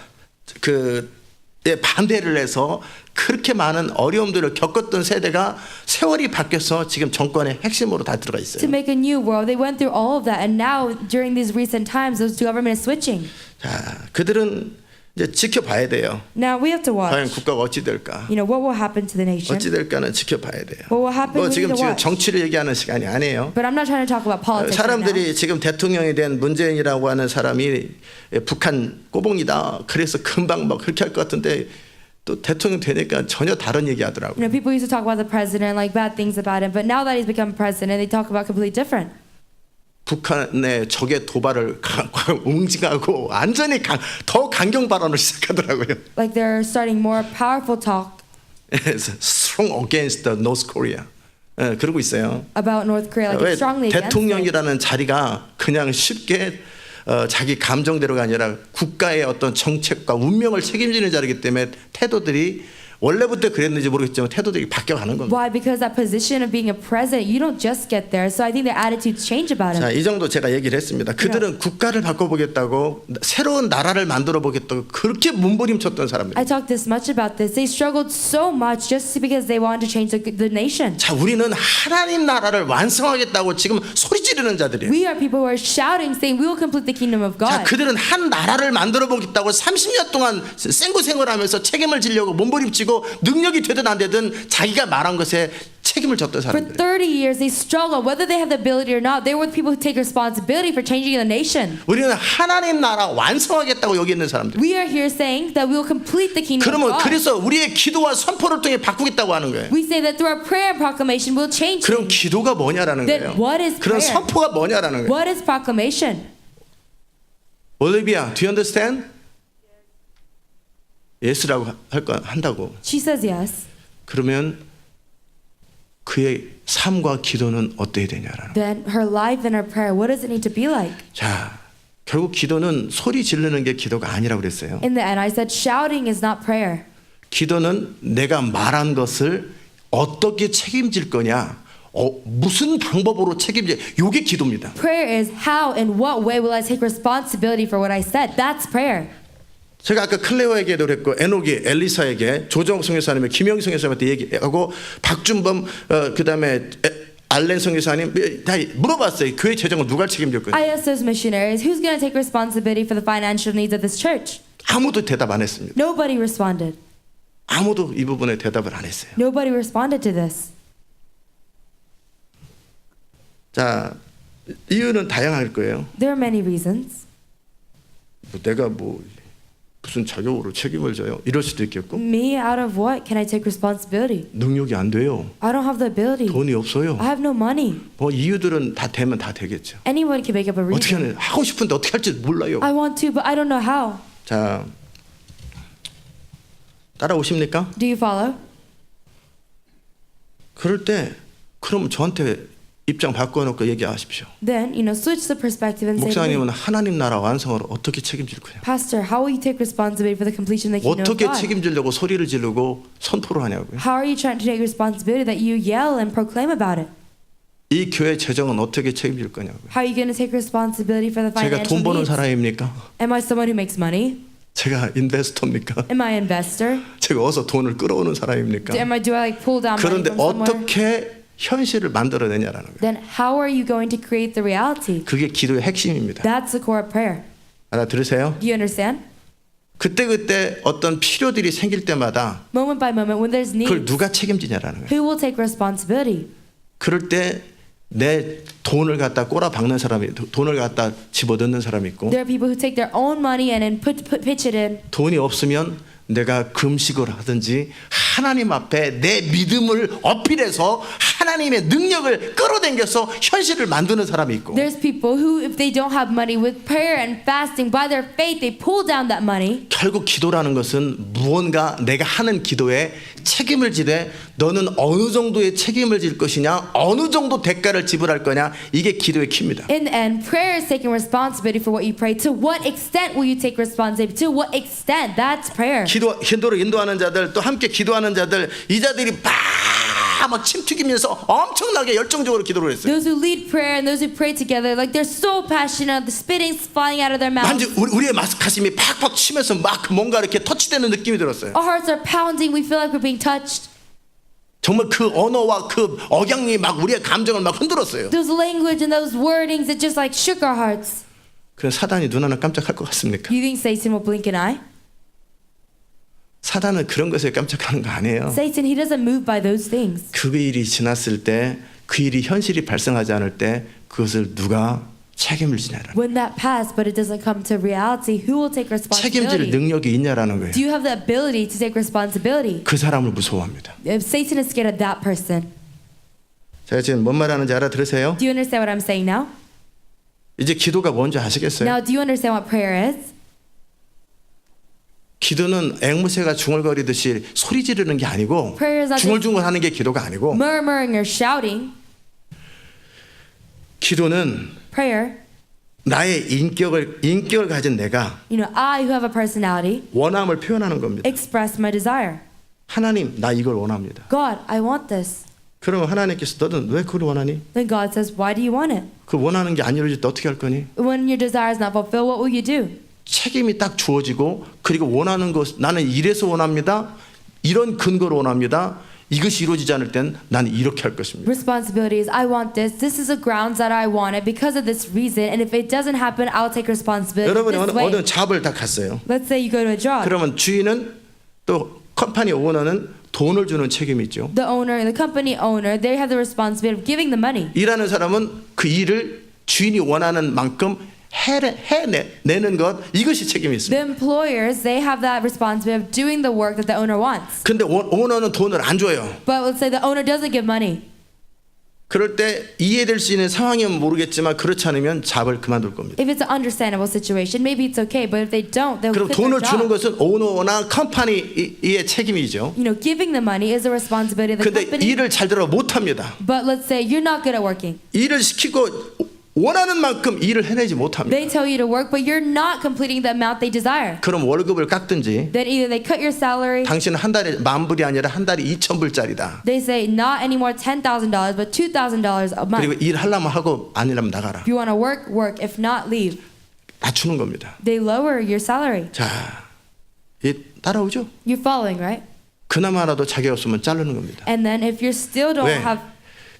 반대를 해서 그렇게 많은 어려움들을 겪었던 세대가 세월이 바뀌어서 지금 정권의 핵심으로 다 들어가 To 있어요. make a new world, they went through all of that, and now during these recent times, those government is switching. 자, 그들은 이제 지켜봐야 돼요. Now we have to 과연 watch. 국가가 어찌 될까? What will happen to the nation? 어찌 될까는 지켜봐야 돼요. What will happen? 뭐 We need 지금 to watch. 정치를 얘기하는 시간이 아니에요. But I'm not trying to talk about politics right now. 사람들이 지금 대통령이 된 문재인이라고 하는 사람이 북한 꼬봉이다. 그래서 금방 막 그렇게 할 것 같은데 또 대통령 되니까 전혀 다른 얘기하더라고요. People used to talk about the president like bad things about him, but now that he's become president, they talk about completely different. 북한의 적의 도발을 응징하고 완전히 더 강경 발언을 시작하더라고요. Like they're starting more powerful talk Strong against the North Korea. 그러고 있어요. about North Korea, like 왜 strongly against it. 대통령이라는 자리가 그냥 쉽게 자기 감정대로가 아니라 국가의 어떤 정책과 운명을 책임지는 자리이기 때문에 태도들이 원래부터 그랬는지 모르겠지만 태도들이 바뀌어가는 겁니다. Why? Because that position of being a president, you don't just get there. So I think their attitudes change about 자, him. 이 정도 제가 얘기를 했습니다. 그들은 국가를 바꿔보겠다고 새로운 나라를 만들어 보겠다고 그렇게 몸부림쳤던 사람들. I talked this much about this. They struggled so much just because they wanted to change the nation. 자, 우리는 하나님 나라를 완성하겠다고 지금 소리 지르는 자들이에요. We are people who are shouting, saying, "We will complete the kingdom of 자, God." 그들은 한 나라를 만들어 보겠다고 30년 동안 생고생을 하면서 책임을 지려고 몸부림치고 능력이 되든 안 되든 자기가 말한 것에 책임을 졌던 For 사람들. 30 years, they struggle whether they have the ability or not. They were the people who take responsibility for changing the nation. 우리는 하나님 나라 완성하겠다고 여기 있는 사람들. We are here saying that we will complete the kingdom 그러면 of God. 그래서 우리의 기도와 선포를 통해 바꾸겠다고 하는 거예요. We say that through our prayer and proclamation, we'll change 그럼 things. 기도가 뭐냐라는 Then 거예요. what is 그런 prayer? 선포가 뭐냐라는 거예요. What is proclamation? 올리비아, do you understand? 예스라고 한다고. She says yes. 그러면 그의 삶과 기도는 어때야 되냐라는. Then her life and her prayer, what does it need to be like? 자, 결국 기도는 소리 지르는 게 기도가 아니라고 그랬어요. In the end, I said shouting is not prayer. 기도는 내가 말한 것을 어떻게 책임질 거냐, 무슨 방법으로 책임질, 요게 기도입니다. Prayer is how and what way will I take responsibility for what I said. That's prayer. 제가 아까 클레오에게도 그랬고 에녹이 엘리사에게 조정석 선교사님의 김영희 선교사님한테 얘기하고 박준범 그다음에 알렌 선교사님 다 물어봤어요. 교회 재정을 누가 책임질 거냐. I asked those missionaries, who's going to take responsibility for the financial needs of this church? 아무도 대답 안 했습니다. Nobody responded. 아무도 이 부분에 대답을 안 했어요. Nobody responded to this. 자, 이유는 다양할 거예요. There are many reasons. 내가 무슨 자격으로 책임을 져요? 이럴 수도 있겠고. Me, out of what can I take responsibility? 능력이 안 돼요. I don't have the ability. 돈이 없어요. I have no money. 뭐 이유들은 다 되면 다 되겠죠. Anyone can make up a 어떻게 reason. 하는 하고 싶은데 어떻게 할지 몰라요. I want to, but I don't know how. 자, 따라오십니까? Do you follow? 그럴 때 그럼 저한테 입장 바꿔놓고 얘기하십시오. Then, switch the perspective and say, to me, 목사님은 하나님 나라 완성을 어떻게 책임질 거냐? Pastor, how will you take responsibility for the completion of the kingdom of 어떻게 God? 책임지려고 소리를 지르고 선포를 하냐고요? How are you trying to take responsibility that you yell and proclaim about it? 이 교회 재정은 어떻게 책임질 거냐고요? How are you going to take responsibility for the 제가 financial 돈 버는 needs? 사람입니까? Am I someone who makes money? 제가 인베스터입니까? Am I an investor? 제가 어서 돈을 끌어오는 사람입니까? Do I like pull down money 그런데 from somewhere? 어떻게 현실을 만들어내냐라는 거예요. Then how are you going to create the reality? 그게 기도의 핵심입니다. That's the core of prayer. 알아들으세요? Do you understand? 그때 어떤 필요들이 생길 때마다 Moment by moment, when there's 그걸 need, 누가 책임지냐라는 거예요. who will take responsibility? 그럴 때 내 돈을 갖다 꼬라박는 사람이, 돈을 갖다 집어넣는 사람이 있고, There are people who take their own money and then pitch it in. 돈이 없으면 내가 금식을 하든지 하나님 앞에 내 믿음을 어필해서 하나님의 능력을 끌어당겨서 현실을 만드는 사람이 있고, There's people who, if they don't have money, with prayer and fasting, by their faith, they pull down that money. 결국 기도라는 것은 무언가 내가 하는 기도에 책임을 지되 너는 어느 정도의 책임을 질 것이냐, 어느 정도 대가를 지불할 거냐, 이게 기도의 키입니다. In the end, prayer is taking responsibility for what you pray. To what extent will you take responsibility? To what extent? That's prayer. 기도로 인도하는 자들, 또 함께 기도하는 자들, 이 자들이 막 침 튀기면서 엄청나게 열정적으로 기도를 했어요. Those who lead prayer and those who pray together, like they're so passionate, the spitting's flying out of their mouths. 완전 우리의 가슴이 팍팍 치면서 막 뭔가 이렇게 터치되는 느낌이 들었어요. Our hearts are pounding. We feel like we're being touched. 정말 그 언어와 그 억양이 막 우리의 감정을 막 흔들었어요. Those language and those wordings, it just like shook our hearts. 그래서 사단이 눈 하나 깜짝할 것 같습니까? You think Satan will blink an eye? 사단은 그런 것에 깜짝하는 거 아니에요. Satan, he doesn't move by those things. 그 일이 지났을 때, 그 일이 현실이 발생하지 않을 때 그것을 누가 책임을 지냐라는, When that passed, but it doesn't come to reality, who will take 책임질 responsibility? 능력이 있냐라는 거예요. Do you have the ability to take responsibility? 그 사람을 무서워합니다. If Satan is scared of that person, 제가 지금 뭔 말하는지 알아들으세요? do you understand what I'm saying now? 이제 기도가 뭔지 아시겠어요? Now, do you understand what prayer is? 기도는 앵무새가 중얼거리듯이 소리 지르는 게 아니고, Prayer is not just 중얼중얼하는 게 기도가 아니고, murmuring or shouting. 기도는 Prayer, 나의 인격을 가진 내가 I who have a personality, 원함을 표현하는 겁니다. express my desire. 하나님, 나 이걸 원합니다. God, I want this. 그러면 하나님께서 너는 왜 그걸 원하니? Then God says, why do you want it? 그 원하는 게 안 이루어질 때 어떻게 할 거니? When your desire is not fulfilled, what will you do? 책임이 딱 주어지고, 그리고 원하는 것, 나는 이래서 원합니다. 이런 근거로 원합니다. 이것이 이루어지지 않을 땐 나는 이렇게 할 것입니다. Responsibility is, I want this. This is the grounds that I want it because of this reason. And if it doesn't happen, I'll take responsibility 여러분이 this 어느 way. 잡을 다 갔어요. Let's say you go to a job. 그러면 주인은, 또 컴퍼니 오너는 돈을 주는 책임이 있죠. The owner, the company owner, they have the responsibility of giving the money. 일하는 사람은 그 일을 주인이 원하는 만큼 해내는 것, 이것이 책임이 있습니다. The employers, they have that responsibility of doing the work that the owner wants. 근데 오너는 돈을 안 줘요. But let's say the owner doesn't give money. 그럴 때 이해될 수 있는 상황이면 모르겠지만, 그렇지 않으면 잡을 그만둘 겁니다. If it's an understandable situation, maybe it's okay. But if they don't, they'll 그럼 quit their 돈을 주는 job. 것은 오너나 컴퍼니의 책임이죠. Giving the money is a responsibility of the 근데 company. 일을 잘 들어 못합니다. But let's say you're not good at working. 일을 시키고 원하는 만큼 일을 해내지 못합니다. They tell you to work, but you're not completing the amount they desire. 그럼 월급을 깎든지, Then either they cut your salary. 당신은 한 달에 10,000불이 아니라 한 달에 2,000불짜리다. They say not anymore $10,000, but $2,000 a month. 그리고 일하려면 하고 안 일하면 나가라. If you want to work, work. If not, leave. 낮추는 겁니다. They lower your salary. 자, 이 따라오죠? You're following, right? 그나마라도 자격 없으면 자르는 겁니다. And then if you still don't 왜? have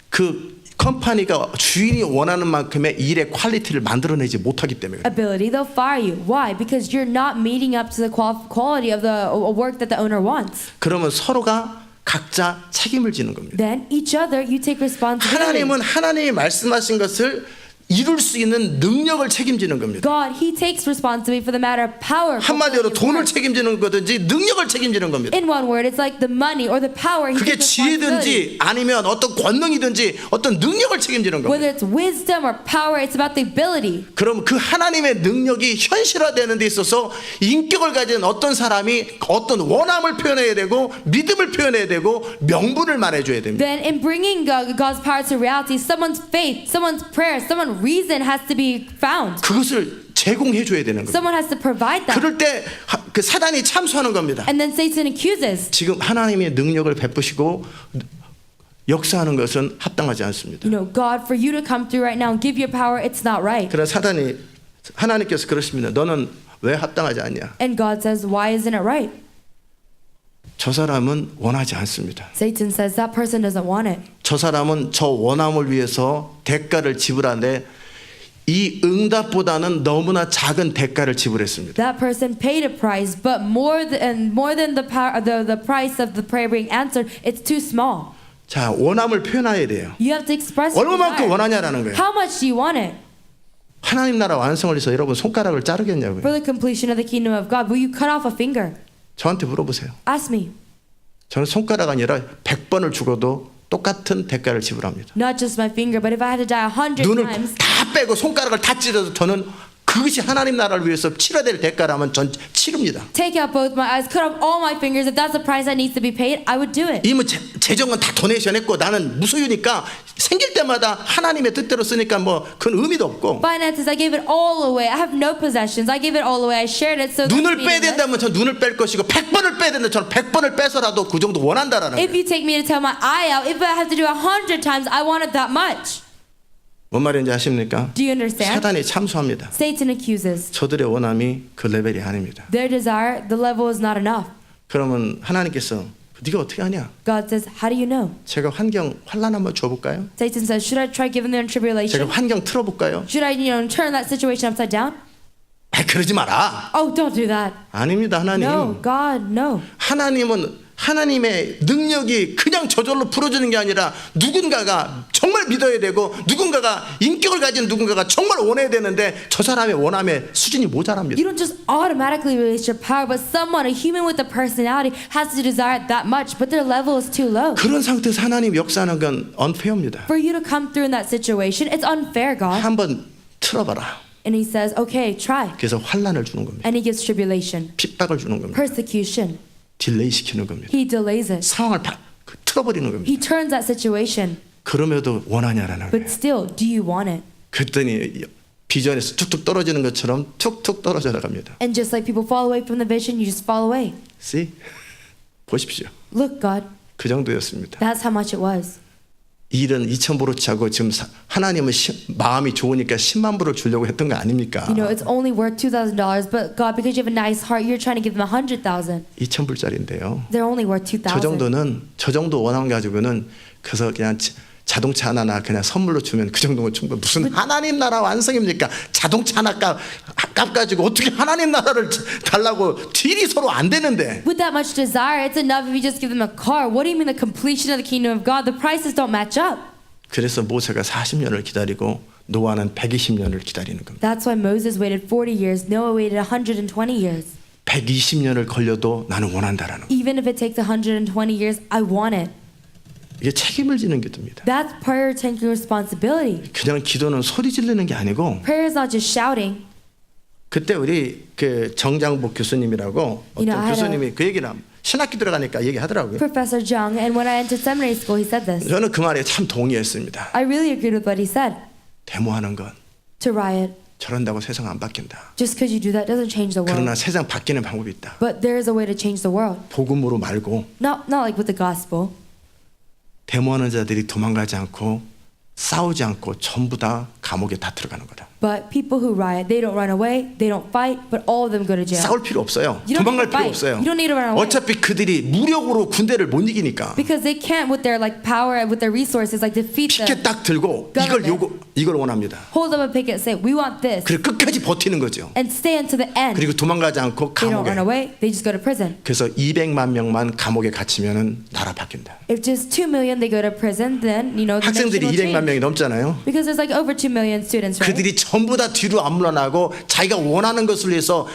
그 컴퍼니가 주인이 원하는 만큼의 일의 퀄리티를 만들어내지 못하기 때문에 그래요. ability, they'll fire you. Why? Because you're not meeting up to the quality of the work that the owner wants. 그러면 서로가 각자 책임을 지는 겁니다. Then each other, you take responsibility. 하나님은 하나님이 말씀하신 것을 이룰 수 있는 능력을 책임지는 겁니다. God, He takes responsibility for the matter of power. 한마디로 fulfilling His 돈을 work. 책임지는 거든지 능력을 책임지는 겁니다. In one word, it's like the money or the power. He 그게 takes responsibility. 지혜든지 아니면 어떤 권능이든지 어떤 능력을 책임지는 겁니다. Whether it's wisdom or power, it's about the ability. 그럼 그 하나님의 능력이 현실화되는 데 있어서 인격을 가진 어떤 사람이 어떤 원함을 표현해야 되고 믿음을 표현해야 되고 명분을 말해줘야 됩니다. Then in bringing God's power to reality, someone's faith, someone's prayer, someone's reason has to be found. 그것을 제공해 줘야 되는 겁니다. Someone has to provide that. 그럴 때 그 사단이 참수하는 겁니다. And then Satan accuses. 지금 하나님의 능력을 베푸시고 역사하는 것은 합당하지 않습니다. You know, God, for you to come through right now and give your power, it's not right. 그러나 사단이 하나님께서 그러십니다. 너는 왜 합당하지 않냐? And God says, why isn't it right? 저 사람은 원하지 않습니다. Satan says that person doesn't want it. 저 사람은 저 원함을 위해서 대가를 지불하는데 이 응답보다는 너무나 작은 대가를 지불했습니다. That person paid a price, but more than the power, the price of the prayer being answered, it's too small. 자, 원함을 표현해야 돼요. You have to express your 얼마만큼 desire. 원하냐라는 거예요. How much do you want it? 하나님 나라 완성을 위해서 여러분 손가락을 자르겠냐고요. For the completion of the kingdom of God, will you cut off a finger? 저한테 물어보세요. Ask me. 저는 손가락 아니라 100번을 죽어도 똑같은 대가를 지불합니다. Not just my finger, but if I had to die 100 눈을 times, 다 빼고 손가락을 다 찢어도 저는 그것이 하나님 나라를 위해서 치러야 될 대가라면 전 치릅니다. take out both my eyes, cut off all my fingers, if that's the price that needs to be paid, I would do it. 이미 재정은 다 도네이션 했고 나는 무소유니까 생길 때마다 하나님의 뜻대로 쓰니까 뭐 그건 의미도 없고 Finances, I gave it all away. I have no possessions. I gave it all away. I shared it. So that's 눈을 빼야 meaningless. 된다면 저 눈을 뺄 것이고 100번을 빼야 된다면 저는 100번을 빼서라도 그 정도 원한다라는 If 거예요. you take me to tell my eye out, if I have to do 100 times, I want it that much. 뭔 말인지 아십니까? Do you understand? 사단이 참수합니다. Satan accuses. 저들의 원함이 그 레벨이 아닙니다. Their desire, the level is not enough. 그러면 하나님께서 네가 어떻게 하냐? God says, how do you know? 제가 환란 한번 줘볼까요? Satan says, should I try giving them 제가 tribulation? 환경 틀어볼까요? Should I, turn that situation upside down? 아, 그러지 마라. Oh, don't do that. 아닙니다, 하나님. No, God, no. 하나님은 하나님의 능력이 그냥 저절로 풀어주는 게 아니라 누군가가 정말 믿어야 되고 누군가가 인격을 가진 누군가가 정말 원해야 되는데 저 사람의 원함의 수준이 모자랍니다. You don't just automatically release your power, but someone, a human with a personality, has to desire it that much, but their level is too low. 그런 상태에서 하나님 역사하는 건 unfair입니다. For you to come through in that situation, it's unfair, God. 한번 틀어봐라. And he says, okay, try. 그래서 환란을 주는 겁니다. And he gives tribulation, 핍박을 주는 겁니다. persecution. 딜레이 시키는 겁니다. He delays it. 상황을 틀어버리는 겁니다. He turns that situation. 그럼에도 원하냐라는 But 거예요. still, do you want it? 그랬더니 비전에서 툭툭 떨어지는 것처럼 툭툭 떨어져 나갑니다. And just like people fall away from the vision, you just fall away. See? 보십시오. Look, God, 그 정도였습니다. that's how much it was. 이 일은 2,000불어치 하고 지금 하나님은 마음이 좋으니까 10만 불을 주려고 했던 거 아닙니까? You know, it's only worth $2,000, but God, because you have a nice heart, you're trying to give them 100,000. 2,000불짜리인데요. They're only worth 저 2,000. 정도 원한 가지고는 그래서 그냥 자동차 하나나 그냥 선물로 주면 그 정도면 충분. 무슨 하나님 나라 완성입니까? 자동차 하나 값 가지고 어떻게 하나님 나라를 달라고 딜이 서로 안 되는데. With that much desire, it's enough if you just give them a car. What do you mean the completion of the kingdom of God? The prices don't match up. 그래서 모세가 40년을 기다리고 노아는 120년을 기다리는 겁니다. That's why Moses waited 40 years, Noah waited 120 years. 120년을 걸려도 나는 원한다라는 거. Even if it takes 120 years, I want it. 이게 책임을 지는 기도입니다. That's prayer taking responsibility. 그냥 기도는 소리 지르는 게 아니고 Prayer is not just shouting. 그때 우리 그 정장복 교수님이라고 어떤 I had 교수님이 그 얘기를 신학교 들어가니까 얘기하더라고요. Professor Jung, and when I entered seminary school, he said this. 저는 그 말에 참 동의했습니다. I really agreed with what he said. 데모하는 건 To riot, 저런다고 세상 안 바뀐다. just because you do that doesn't change the world. 그러나 세상 바뀌는 방법이 있다. But there is a way to change the world. 복음으로 말고 Not like with the gospel. 데모하는 자들이 도망가지 않고 싸우지 않고 전부 다 감옥에 다 들어가는 거다. But people who riot, they don't run away, they don't fight, but all of them go to jail. 싸울 필요 없어요. You don't 도망갈 need to 필요 fight. 없어요. You don't need to run away. 어차피 그들이 무력으로 군대를 못 이기니까 Because they can't with their like power and with their resources like defeat 피켓 the 딱 들고 이걸 government. 이걸 원합니다. hold up a picket and say, we want this. 그리고 끝까지 버티는 거죠. And stay until the end. 그리고 도망가지 않고 They don't 감옥에. run away. They just go to prison. 그래서 200만 명만 감옥에 갇히면은 나라 바뀐다. If just 2 million they go to prison, then the nation 학생들이 will 200만 change. 명이 넘잖아요. Because there's like over 2 million students, right? 그들이 전부 다 뒤로 안 물러나고 자기가 원하는 것을 위해서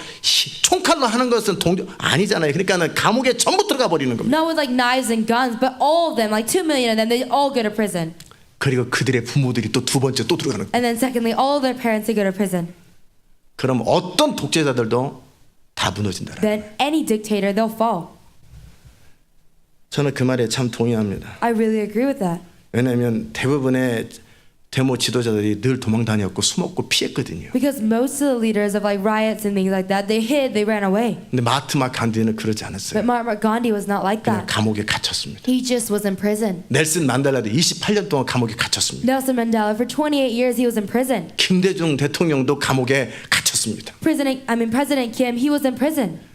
총칼로 하는 것은 아니잖아요. 그러니까는 감옥에 전부 들어가 버리는 겁니다. Not with like knives and guns, but all of them, like 2 million of them, they all go to prison. 그리고 그들의 부모들이 또 두 번째 또 들어가는 거예요. And then secondly, all their parents, they go to prison. 그럼 어떤 독재자들도 다 무너진다. Then any dictator, they'll fall. 저는 그 말에 참 동의합니다. I really agree with that. 왜냐하면 대부분의 데모 지도자들이 늘 도망 다녔고 숨었고 피했거든요. Because most of the leaders of like riots and things like that, they hid, they ran away. 근데 마하트마 간디는 그러지 But 않았어요. Mahatma Gandhi was not like 그냥 that. 감옥에 갇혔습니다. He just was in prison. 넬슨 만델라도 28년 동안 감옥에 갇혔습니다. Nelson Mandela, for 28 years, he was in prison. 김대중 대통령도 감옥에 갇혔습니다. President Kim, he was in prison.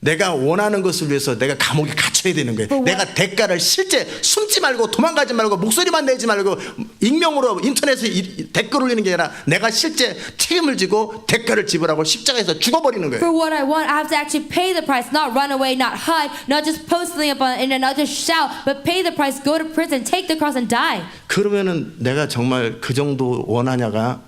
내가 원하는 것을 위해서 내가 감옥에 갇혀야 되는 거예요. But 내가 대가를 실제 숨지 말고 도망가지 말고 목소리만 내지 말고 익명으로 인터넷에 댓글 올리는 게 아니라 내가 실제 책임을 지고 대가를 지불하고 십자가에서 죽어버리는 For 거예요. what I want, I have to actually pay the price, not run away, not hide, not just post something up on the internet, not just shout, but pay the price, go to prison, take the cross and die. 그러면은 내가 정말 그 정도 원하냐가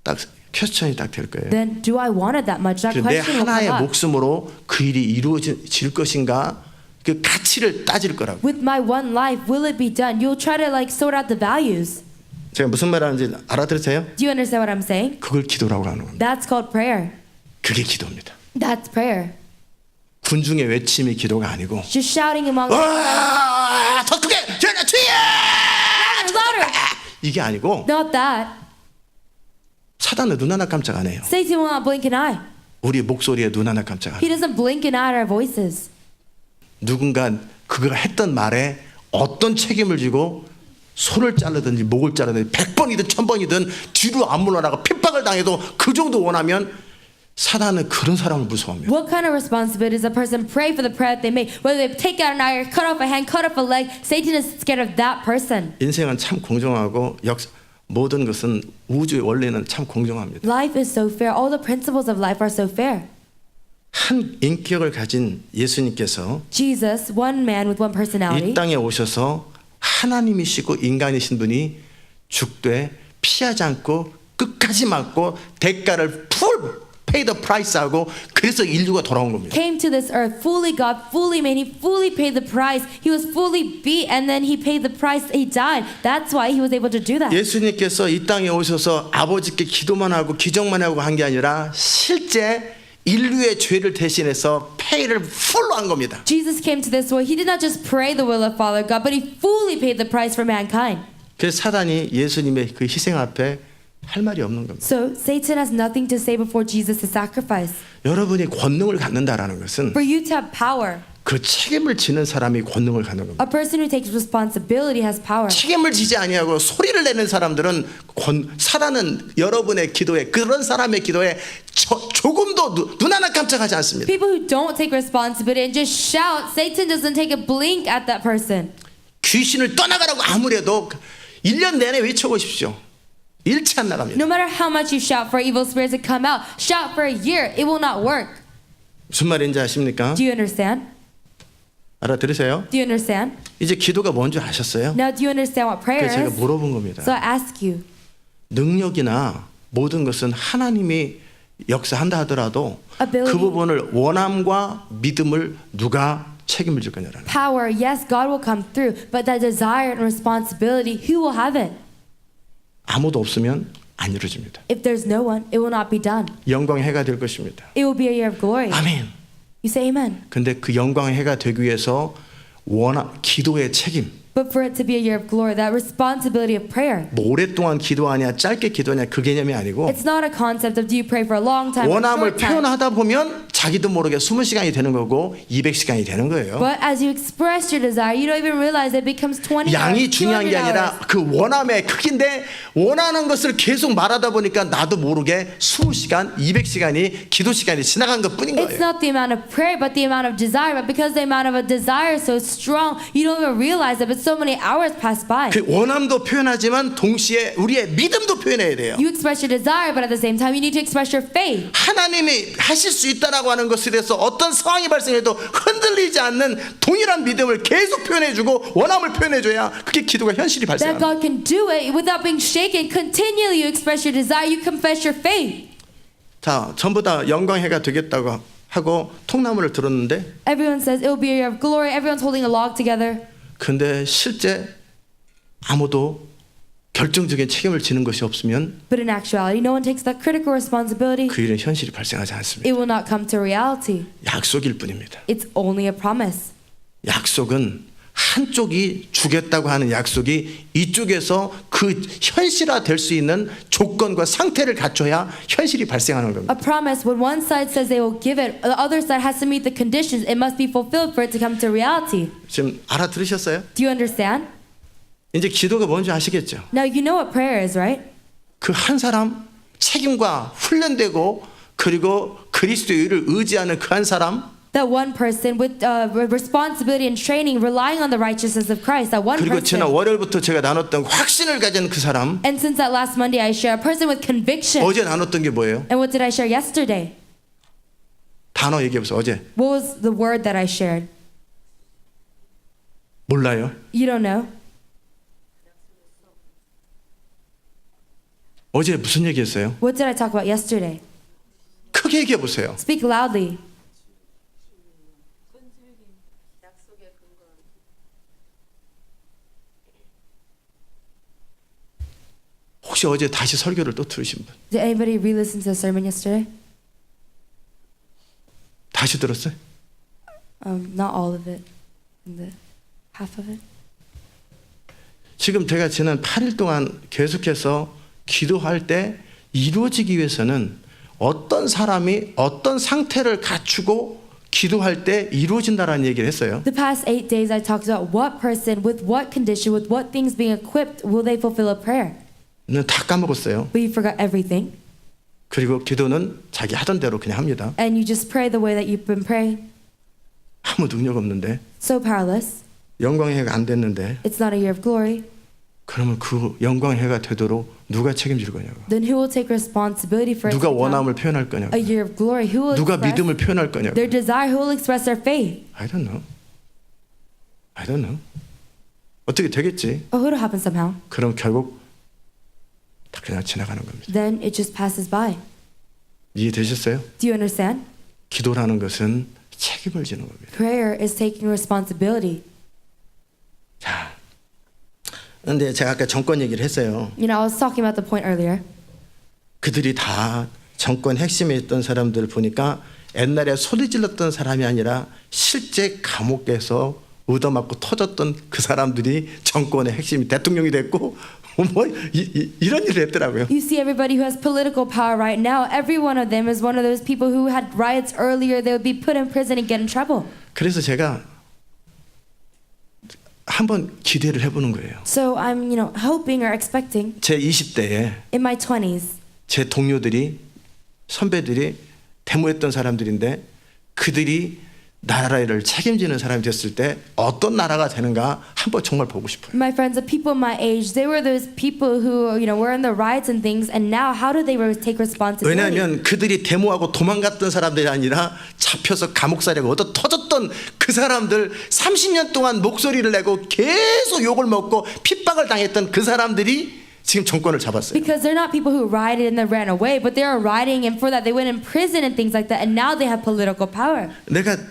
딱 퀘스천이 딱 될 거예요. Then do I want it that much? That 내 question will 하나의 come up. 목숨으로 그 일이 이루어질 것인가 그 가치를 따질 거라고. With my one life, will it be done? You'll try to like sort out the values. 제가 무슨 말 하는지 알아들으세요? Do you understand what I'm saying? 그걸 기도라고 하는 겁니다. That's called prayer. 그게 기도입니다. That's prayer. 군중의 외침이 기도가 아니고 Just shouting among 와, 더 크게 전화 주여! louder. 이게 아니고 Not that. 사단은 눈 하나 깜짝 안 해요. Satan will not blink an eye. 우리 목소리에 눈 하나 깜짝 안 He 해요. doesn't blink an eye at our voices. 누군가 그가 했던 말에 어떤 책임을 지고 손을 자르든지 목을 자르든지 100번이든 1000번이든 뒤로 안 물러나고 핍박을 당해도 그 정도 원하면 사단은 그런 사람을 무서워합니다. What kind of responsibility does a person pray for the prayer that they make? Whether they take out an eye or cut off a hand, cut off a leg, Satan is scared of that person. 인생은 참 공정하고 모든 것은 우주의 원리는 참 공정합니다. Life is so fair. All the principles of life are so fair. 한 인격을 가진 예수님께서 Jesus, one man with one personality, 이 땅에 오셔서 하나님이시고 인간이신 분이 죽되 피하지 않고 끝까지 맞고 대가를 full pay the price 하고 그래서 인류가 돌아온 겁니다. came to this earth, fully God, fully man. He fully paid the price. He was fully beat, and then he paid the price. He died. That's why he was able to do that. 예수님께서 이 땅에 오셔서 아버지께 기도만 하고 기적만 하고 한 게 아니라 실제 인류의 죄를 대신해서 페이를 풀로 한 겁니다. Jesus came to this world. He did not just pray the will of Father God, but he fully paid the price for mankind. 그래서 사단이 예수님의 그 희생 앞에 할 말이 없는 겁니다. So Satan has nothing to say before Jesus' sacrifice. 여러분이 권능을 갖는다라는 것은 For you to have power, 그 책임을 지는 사람이 권능을 갖는 겁니다. a person who takes responsibility has power. 책임을 지지 아니하고 소리를 내는 사람들은 사단은 여러분의 기도에 그런 사람의 기도에 조금도 눈 하나 깜짝하지 않습니다. People who don't take responsibility and just shout, Satan doesn't take a blink at that person. 귀신을 떠나가라고 아무래도 1년 내내 외쳐보십시오. 일치 안 나갑니다. No matter how much you shout for evil spirits to come out, shout for a year, it will not work. 무슨 말인지 아십니까? Do you understand? 알아들으세요? Do you understand? 이제 기도가 뭔지 아셨어요? Now do you understand what prayer 그래서 제가 is? 물어본 겁니다. So I ask you, 능력이나 모든 것은 하나님이 역사한다 하더라도 Ability. 그 부분을 원함과 믿음을 누가 책임을 질 거냐라는. power, yes, God will come through, but that desire and responsibility, who will have it? 아무도 없으면 안 이루어집니다. If there's no one, it will not be done. 영광의 해가 될 것입니다. It will be a year of glory. 아멘. You say amen. 근데 그 영광의 해가 되기 위해서 기도의 책임. But for it to be a year of glory, that responsibility of prayer, 뭐 오랫동안 기도하냐 짧게 기도하냐 그 개념이 아니고 it's not a concept of do you pray for a long time or a 원함을 short time. 표현하다 보면 자기도 모르게 20시간이 되는 거고 200시간이 되는 거예요. But as you express your desire, you don't even realize it becomes 20 양이 hours, 중요한 200 게 아니라 hours. 그 원함의 크기인데 원하는 것을 계속 말하다 보니까 나도 모르게 20시간, 200시간이 기도 시간이 지나간 것뿐인 It's 거예요. not the amount of prayer, but the amount of desire. But because the amount of a desire is so strong, you don't even realize it. But so many hours pass by. 그 원함도 표현하지만 동시에 우리의 믿음도 표현해야 돼요. You express your desire, but at the same time, you need to express your faith. 하나님이 하실 수 있다라고 하는 것에 대해서 어떤 상황이 발생해도 흔들리지 않는 동일한 믿음을 계속 표현해주고 원함을 표현해줘야 그게 기도가 현실이 That 발생합니다. God can do it without being shaken. Continually, you express your desire. You confess your faith. 자, 전부 다 영광해가 되겠다고 하고 통나무를 들었는데 Everyone says it will be a year of glory. Everyone's holding a log together. 근데 실제 아무도 결정적인 책임을 지는 것이 없으면 But in actuality, no one takes that critical responsibility. 그 일은 현실이 발생하지 않습니다. It will not come to reality. 약속일 뿐입니다. It's only a promise. 약속은 한쪽이 주겠다고 하는 약속이 이쪽에서 그 현실화 될 수 있는 조건과 상태를 갖춰야 현실이 발생하는 겁니다. A promise, when one side says they will give it, the other side has to meet the conditions. It must be fulfilled for it to come to reality. 지금 알아들으셨어요? Do you understand? 이제 기도가 뭔지 아시겠죠? Now you know what prayer is, right? 그 한 사람 책임과 훈련되고 그리고 그리스도의 의를 의지하는 그 한 사람 That one person with responsibility and training, relying on the righteousness of Christ. That one 그리고 지난 person. 월요일부터 제가 나눴던 확신을 가진 그 사람 And since that last Monday, I share a person with conviction. 어제 나눴던 게 뭐예요? And what did I share yesterday? 단어 얘기해보세요. 어제 What was the word that I shared? 몰라요? You don't know? 어제 무슨 얘기했어요? What did I talk about yesterday? 크게 얘기해보세요. Speak loudly. 혹시 어제 다시 설교를 또 들으신 분? Did anybody re-listen to the sermon yesterday? 다시 들었어요? Not all of it. Half of it. 지금 제가 지난 8일 동안 계속해서 기도할 때 이루어지기 위해서는 어떤 사람이 어떤 상태를 갖추고 기도할 때 이루어진다라는 얘기를 했어요. The past 8 days I talked about what person, with what condition, with what things being equipped will they fulfill a prayer. 는 다 까먹었어요. But you forgot everything. 그리고 기도는 자기 하던 대로 그냥 합니다. And you just pray the way that you've been praying. 아무 능력 없는데 So powerless. 영광의 해가 안 됐는데 It's not a year of glory. 그러면 그 영광의 해가 되도록 누가 책임질 거냐고. Then who will take responsibility for it? 누가 to become 원함을 표현할 거냐고. a year of glory. Who will 누가 express 믿음을 표현할 거냐고. their desire? Who will express their faith? I don't know. I don't know. 어떻게 되겠지? Oh, it'll happen somehow. 그럼 결국 다 그냥 지나가는 겁니다. Then it just passes by. 이해되셨어요? Do you understand? 기도라는 것은 책임을 지는 겁니다. Prayer is taking responsibility. 자, 그런데 제가 아까 정권 얘기를 했어요. You know, I was talking about the point earlier. 그들이 다 정권 핵심에 있던 사람들 보니까 옛날에 소리 질렀던 사람이 아니라 실제 감옥에서 얻어맞고 터졌던 그 사람들이 정권의 핵심이 대통령이 됐고 이런 일을 했더라고요. You see everybody who has political power right now, every one of them is one of those people who had riots earlier. They would be put in prison and get in trouble. 그래서 제가 한번 기대를 해보는 거예요. So I'm, hoping or expecting 제 20대에 in my 20s, 제 동료들이 선배들이 데모했던 사람들인데 그들이 나라를 책임지는 사람이 됐을 때 어떤 나라가 되는가 한번 정말 보고 싶어요. my friends, the people my age, they were those people who, were in the riots and things, and now how do they take responsibility? 왜냐하면 그들이 데모하고 도망갔던 사람들이 아니라 잡혀서 감옥살이가 얻어 터졌던 그 사람들 30년 동안 목소리를 내고 계속 욕을 먹고 핍박을 당했던 그 사람들이 지금 정권을 잡았어요. Because they're not people who rioted and then ran away, but they are rioting, and for that they went in prison and things like that, and now they have political power.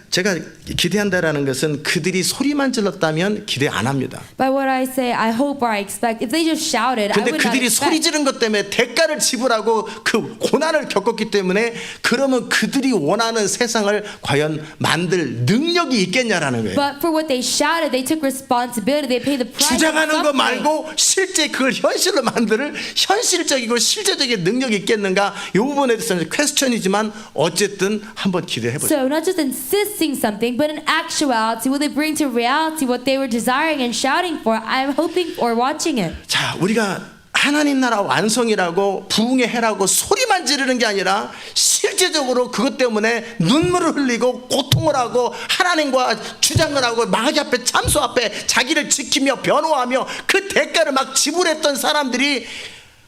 제가 기대한다라는 것은 그들이 소리만 질렀다면 기대 안 합니다. By what I say, I hope or I expect. If they just shouted, I 근데 would not 그들이 소리 expect. 지른 것 때문에 대가를 지불하고 그 고난을 겪었기 때문에 그러면 그들이 원하는 세상을 과연 만들 능력이 있겠냐라는 거예요. But for what they shouted, they took responsibility. They paid the price. of 주장하는 거 suffering. 말고 실제 그걸 현실로 실제로 만들 현실적이고 실제적인 능력이 있겠는가? 이 부분에 대해서는 퀘스천이지만 어쨌든 한번 기대해 보죠. So not just insisting something, but in actuality, will they bring to reality what they were desiring and shouting for? I'm hoping or watching it. 자, 우리가 하나님 나라 완성이라고 부흥의 해라고 소리만 지르는 게 아니라 실제적으로 그것 때문에 눈물을 흘리고 고통을 하고 하나님과 주장을 하고 마귀 앞에 참소 앞에 자기를 지키며 변호하며 그 대가를 막 지불했던 사람들이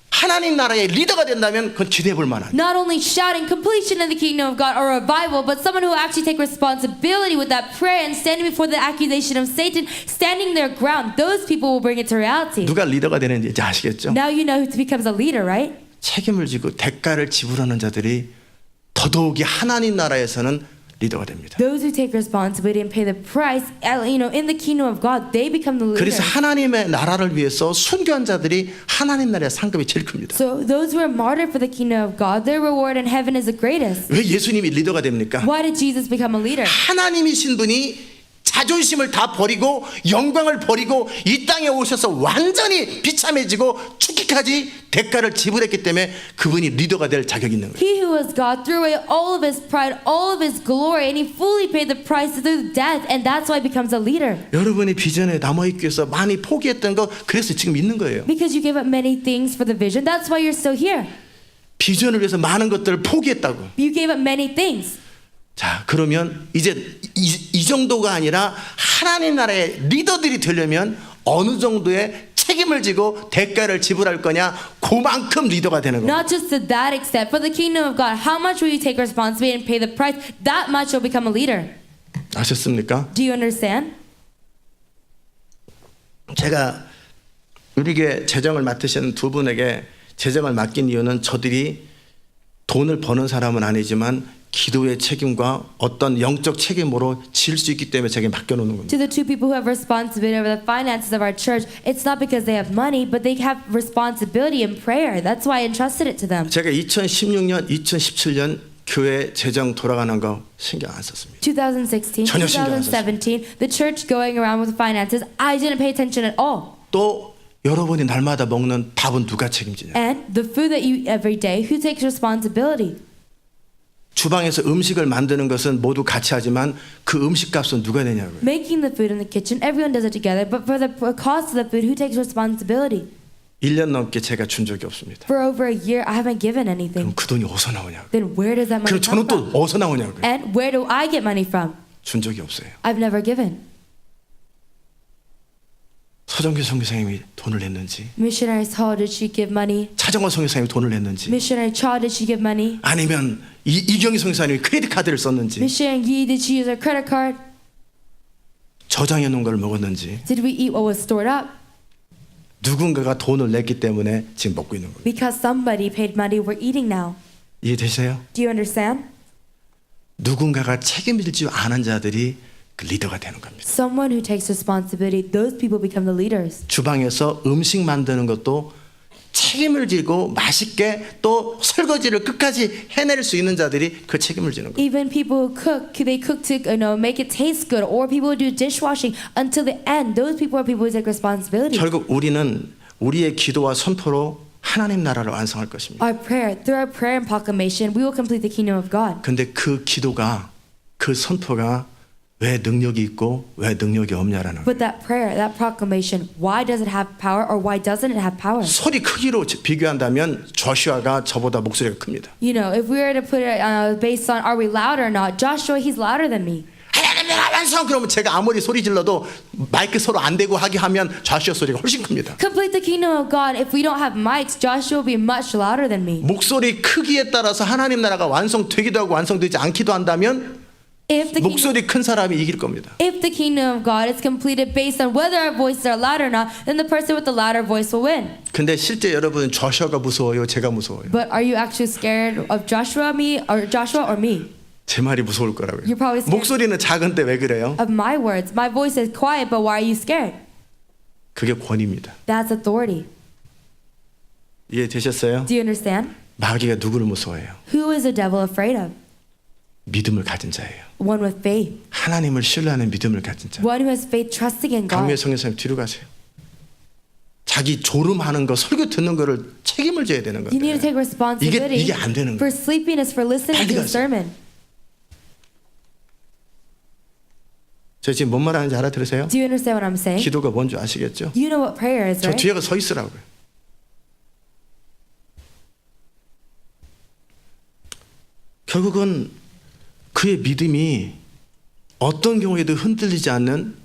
하나님 나라의 리더가 된다면 그건 기대해 볼 만한. Not only shouting completion in the kingdom of God or revival, but someone who will actually take responsibility with that prayer and standing before the accusation of Satan, standing their ground. Those people will bring it to reality. 누가 리더가 되는지 이제 아시겠죠? Now you know who becomes a leader, right? 책임을 지고 대가를 지불하는 자들이 더더욱이 하나님 나라에서는 리더가 됩니다. Those who take responsibility and pay the price, in the kingdom of God, they become the leaders. 그래서 하나님의 나라를 위해서 순교한 자들이 하나님 나라의 상급이 제일 큽니다. So those who are martyred for the kingdom of God, their reward in heaven is the greatest. 왜 예수님이 리더가 됩니까? Why did Jesus become a leader? 하나님이신 분이 자존심을 다 버리고 영광을 버리고 이 땅에 오셔서 완전히 비참해지고 죽기까지 대가를 지불했기 때문에 그분이 리더가 될 자격이 있는 거예요. He who was God threw away all of his pride, all of his glory, and he fully paid the price through death, and that's why he becomes a leader. 여러분이 비전에 남아있기 위해서 많이 포기했던 거 그래서 지금 있는 거예요. Because you gave up many things for the vision, that's why you're still here. 비전을 위해서 많은 것들을 포기했다고. You gave up many things. 자, 그러면 이제 이 정도가 아니라 하나님 나라의 리더들이 되려면 어느 정도의 책임을 지고 대가를 지불할 거냐, 그만큼 리더가 되는 거예요. Not just to that extent. For the kingdom of God, how much will you take responsibility and pay the price? That much you'll become a leader. 아셨습니까? Do you understand? 제가 우리에게 재정을 맡으신 두 분에게 재정을 맡긴 이유는 저들이 돈을 버는 사람은 아니지만 기도의 책임과 어떤 영적 책임으로 질 수 있기 때문에 제게 맡겨놓는 겁니다. To the two people who have responsibility over the finances of our church, it's not because they have money, but they have responsibility in prayer. That's why I entrusted it to them. 제가 2016년, 2017년 교회 재정 돌아가는 거 신경 안 썼습니다. 2016, 전혀 신경 안 2017, the church going around with finances, I didn't pay attention at all. 또 여러분이 날마다 먹는 밥은 누가 책임지냐? And the food that you eat every day, who takes responsibility? 주방에서 음식을 만드는 것은 모두 같이 하지만 그 음식값은 누가 내냐고요. Making the food in the kitchen, everyone does it together, but for the cost of the food, who takes responsibility? 1년 넘게 제가 준 적이 없습니다. For over a year, I haven't given anything. 그럼 그 돈이 어디서 나오냐고요. Then where does that money 그럼 저는 come 또 from? 어디서 나오냐고요. And where do I get money from? 준 적이 없어요. I've never given. 서정규 선교사님이 돈을 냈는지, Missionary Hall, did she give money? 차정원 선교사님이 돈을 냈는지, Missionary Cha, did she give money? 아니면 이경희 선교사님이 크레딧 카드를 썼는지, Missionary Yi, did she use her credit card? 저장해 놓은 걸 먹었는지, Did we eat what was stored up? 누군가가 돈을 냈기 때문에 지금 먹고 있는 거예요. Because somebody paid money, we're eating now. 이해되세요? Do you understand? 누군가가 책임질 줄 아는 자들이 그 리더가 되는 겁니다. Someone who takes responsibility, those people become the leaders. 주방에서 음식 만드는 것도 책임을 지고 맛있게 또 설거지를 끝까지 해낼 수 있는 자들이 그 책임을 지는 거예요. Even people who cook, they cook to make it taste good, or people who do dishwashing until the end. Those people are people who take responsibility. 결국 우리는 우리의 기도와 선포로 하나님 나라를 완성할 것입니다. Our prayer, through our prayer and proclamation, we will complete the kingdom of God. 근데 그 기도가 그 선포가 왜 능력이 있고 왜 능력이 없냐라는 거예요. But that prayer, that proclamation, why does it have power or why doesn't it have power? 소리 크기로 비교한다면 조슈아가 저보다 목소리가 큽니다. You know, if we were to put it based on are we loud or not, Joshua, he's louder than me. 하나님 나라 완성! 그러면 제가 아무리 소리 질러도 마이크 서로 안 대고 하게 하면 조슈아 소리가 훨씬 큽니다. Complete the kingdom of God. If we don't have mics, Joshua will be much louder than me. 목소리 크기에 따라서 하나님 나라가 완성되기도 하고 완성되지 않기도 한다면 If 목소리 큰 사람이 이길 겁니다. If the kingdom of God is completed based on whether our voices are loud or not, then the person with the louder voice will win. 근데 실제 여러분은 조슈아가 무서워요? 제가 무서워요? But are you actually scared of Joshua or me? 제 말이 무서울 거라고요. You're probably scared. 목소리는 작은데 왜 그래요? Of my words. My voice is quiet, but why are you scared? 그게 권위입니다. That's authority. 이해되셨어요? Do you understand? 마귀가 누구를 무서워해요? Who is the devil afraid of? 믿음을 가진 자예요. One with faith. 하나님을 신뢰하는 믿음을 가진 자. One who has faith trusting in God. 강미애 성교사님 뒤로 가세요. 자기 졸음하는 거 설교 듣는 거를 책임을 져야 되는 You need to 건데 take responsibility 이게 안 되는 for 거예요. sleepiness, for listening to the 가세요. sermon. 저 지금 뭔 말하는지 알아들으세요? Do you understand what I'm saying? 기도가 뭔지 아시겠죠? You know what prayer is, 저 right? 뒤에 서 있으라고요. 결국은 그의 믿음이 어떤 경우에도 흔들리지 않는,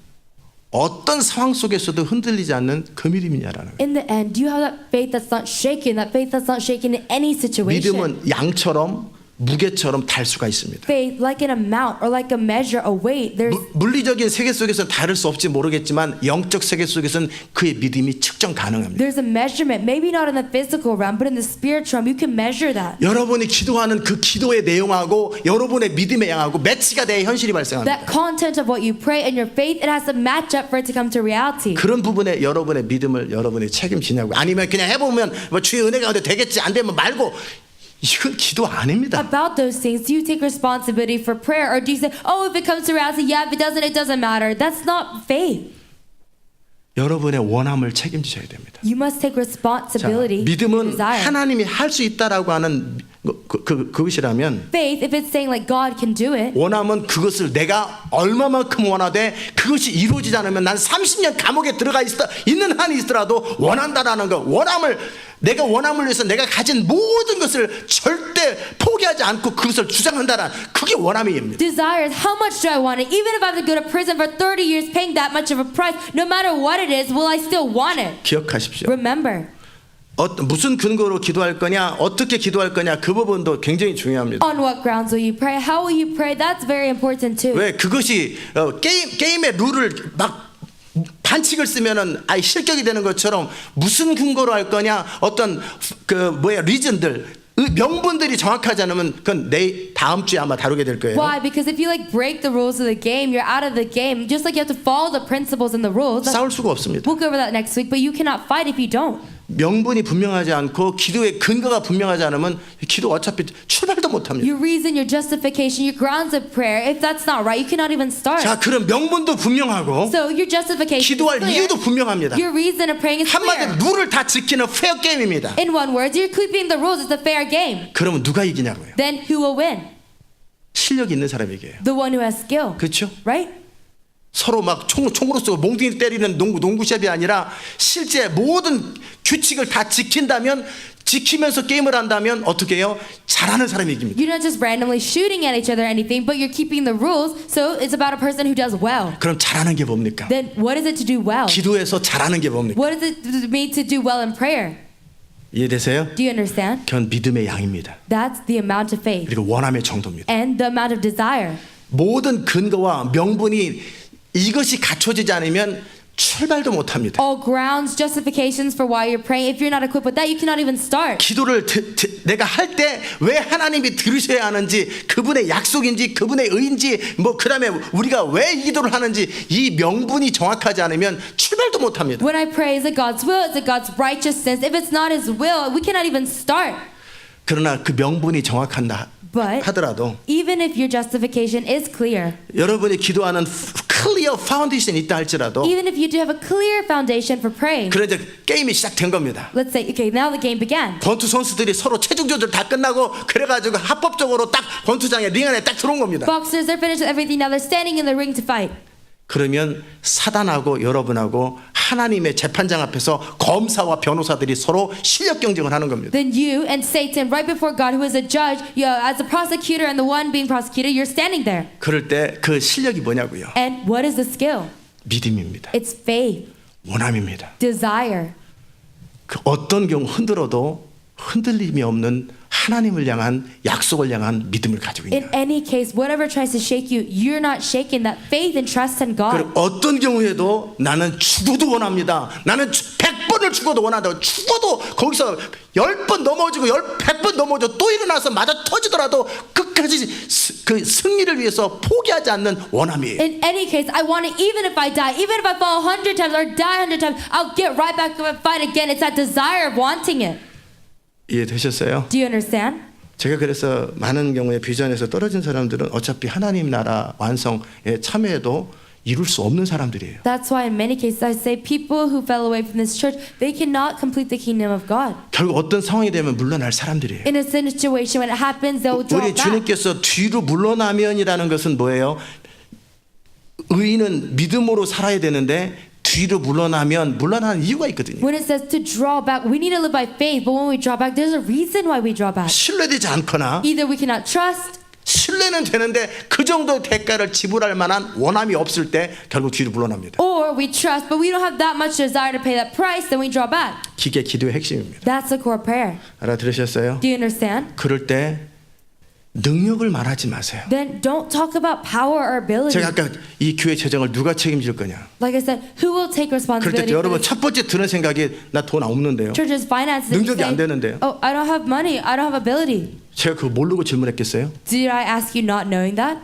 어떤 상황 속에서도 흔들리지 않는 그 믿음이냐라는 거예요. In the end, do you have that faith that's not shaken, that faith that's not shaken in any situation? 믿음은 양처럼 무게처럼 달 수가 있습니다. Faith, like an amount or like a measure, a weight. There's 물리적인 세계 속에서는 다를 수 없지 모르겠지만 영적 세계 속에서는 그의 믿음이 측정 가능합니다. there's a measurement, maybe not in the physical realm, but in the spiritual realm, you can measure that. 여러분이 기도하는 그 기도의 내용하고 여러분의 믿음의 양하고 매치가 돼야 현실이 발생합니다. That content of what you pray and your faith, it has to match up for it to come to reality. 그런 부분에 여러분의 믿음을 여러분이 책임지냐고, 아니면 그냥 해보면 뭐 주의 은혜 가운데 되겠지 안 되면 말고, 이건 기도 아닙니다. About those things, do you take responsibility for prayer, or do you say, oh, if it comes to reality, yeah, if it doesn't matter? That's not faith. 여러분의 원함을 책임지셔야 됩니다. You must take 자, responsibility for 믿음은 desire. 하나님이 할 수 있다라고 하는 그것이라면, Faith, if it's saying like God can do it, 원함은 그것을 내가 얼마만큼 원하되 그것이 이루어지지 않으면 난 30년 감옥에 들어가 있는 한이 있더라도 원한다라는 거. 내가 원함을 위해서 내가 가진 모든 것을 절대 포기하지 않고 그것을 주장한다는, 그게 원함입니다. desire is how much do I want it? Even if I have to go to prison for 30 years paying that much of a price, no matter what it is, will I still want it? 기억하십시오. Remember, 무슨 근거로 기도할 거냐, 어떻게 기도할 거냐, 그 부분도 굉장히 중요합니다. on what grounds will you pray? How will you pray? That's very important too. 왜 그것이 게임의 룰을 막 반칙을 쓰면은 실격이 되는 것처럼 무슨 근거로 할 거냐, 어떤 리즌들, 명분들이 정확하지 않으면 그건 다음 주에 아마 다루게 될 거예요. Why? Because if you like break the rules of the game, you're out of the game. Just like you have to follow the principles and the rules. 싸울 수가 없습니다. We'll go over that next week, but you cannot fight if you don't. 명분이 분명하지 않고 기도의 근거가 분명하지 않으면 기도 어차피 출발도 못합니다. Your reason, your justification, your grounds of prayer, if that's not right, you cannot even start. 자, 그럼 명분도 분명하고 So your justification is 기도할 clear. 이유도 분명합니다. Your reason of praying is 한마디로 clear. 룰을 다 지키는 페어 게임입니다. In one word, you're keeping the rules. It's a fair game. 그러면 누가 이기냐고요? Then who will win? 실력 있는 사람이 이겨요. The one who has skill. 그렇죠? Right? 서로 막 총으로 쏘고 몽둥이 때리는 농구 시합이 아니라 실제 모든 규칙을 다 지키면서 게임을 한다면 어떻게 해요? 잘하는 사람이 이깁니다. You're not just randomly shooting at each other or anything, but you're keeping the rules. So it's about a person who does well. 그럼 잘하는 게 뭡니까? Then what is it to do well? 기도에서 잘하는 게 뭡니까? What does it mean to do well in prayer? 이해되세요? Do you understand? 그건 믿음의 양입니다. That's the amount of faith 그리고 원함의 정도입니다. and the amount of desire. 모든 근거와 명분이 이것이 갖춰지지 않으면 출발도 못합니다. All grounds, justifications for why you're praying. If you're not equipped with that, you cannot even start. 기도를 내가 할 때 왜 하나님이 들으셔야 하는지, 그분의 약속인지 그분의 의인지, 그다음에 우리가 왜 이 기도를 하는지 이 명분이 정확하지 않으면 출발도 못합니다. When I pray, is it God's will? Is it God's righteousness? If it's not His will, we cannot even start. 그러나 그 명분이 정확한다 But 하더라도 even if your justification is clear, 여러분이 기도하는 클리어 파운데이션이 있다 할지라도, even if you do have a clear foundation for praying, 그래 이제 게임이 시작된 겁니다. let's say, okay, now the game began. 권투 선수들이 서로 체중 조절 다 끝나고 그래가지고 합법적으로 딱 권투장에 링 안에 딱 들어온 겁니다. Boxers, they're finished with everything. Now they're standing in the ring to fight. 그러면 사단하고 여러분하고 하나님의 재판장 앞에서 검사와 변호사들이 서로 실력 경쟁을 하는 겁니다. Then you and Satan, right before God, who is a judge, as the prosecutor and the one being prosecuted, you're standing there. 그럴 때 그 실력이 뭐냐고요? And what is the skill? 믿음입니다. It's faith, 원함입니다. desire. 그 어떤 경우 흔들림이 없는 하나님을 향한 약속을 향한 믿음을 가지고 In 있는. any case, whatever tries to shake you, you're not shaken. That faith and trust in God. 그리고 어떤 경우에도 나는 죽어도 원합니다. 나는 100번을 죽어도 원한다. 죽어도 거기서 10번 넘어지고 100번 넘어져 또 일어나서 맞아 터지더라도 끝까지 그 승리를 위해서 포기하지 않는 원함이에요. In any case, I want it even if I die, even if I fall 100 times or die 100 times, I'll get right back up and fight again. It's that desire of wanting it. 이해되셨어요? Do you understand? 제가 그래서 많은 경우에 비전에서 떨어진 사람들은 어차피 하나님 나라 완성에 참여해도 이룰 수 없는 사람들이에요. That's why in many cases I say people who fell away from this church, they cannot complete the kingdom of God. 결국 어떤 상황이 되면 물러날 사람들이에요. In a situation when it happens, they will draw 우리 back. 주님께서 뒤로 물러나면이라는 것은 뭐예요? 의인은 믿음으로 살아야 되는데 뒤로 물러나는 이유가 있거든요. When it says to draw back, we need to live by faith. But when we draw back, there's a reason why we draw back. 신뢰되지 않거나 Either we cannot trust, 신뢰는 되는데 그 정도의 대가를 지불할 만한 원함이 없을 때 결국 뒤로 물러납니다. or we trust, but we don't have that much desire to pay that price, then we draw back. 이게 기도의 핵심입니다. That's the core prayer. 알아들으셨어요? Do you understand? 그럴 때 능력을 말하지 마세요. Then don't talk about power or ability. 제가 아까 이 교회 재정을 누가 책임질 거냐? Like I said, who will take 그럴 때 responsibility for 여러분 this 첫 번째 드는 생각이 나 돈 없는데요. church's finances? And you 능력이 안 say, 되는데요. oh, I don't have money. I don't have ability. 제가 그거 모르고 질문했겠어요? Did I ask you not knowing that?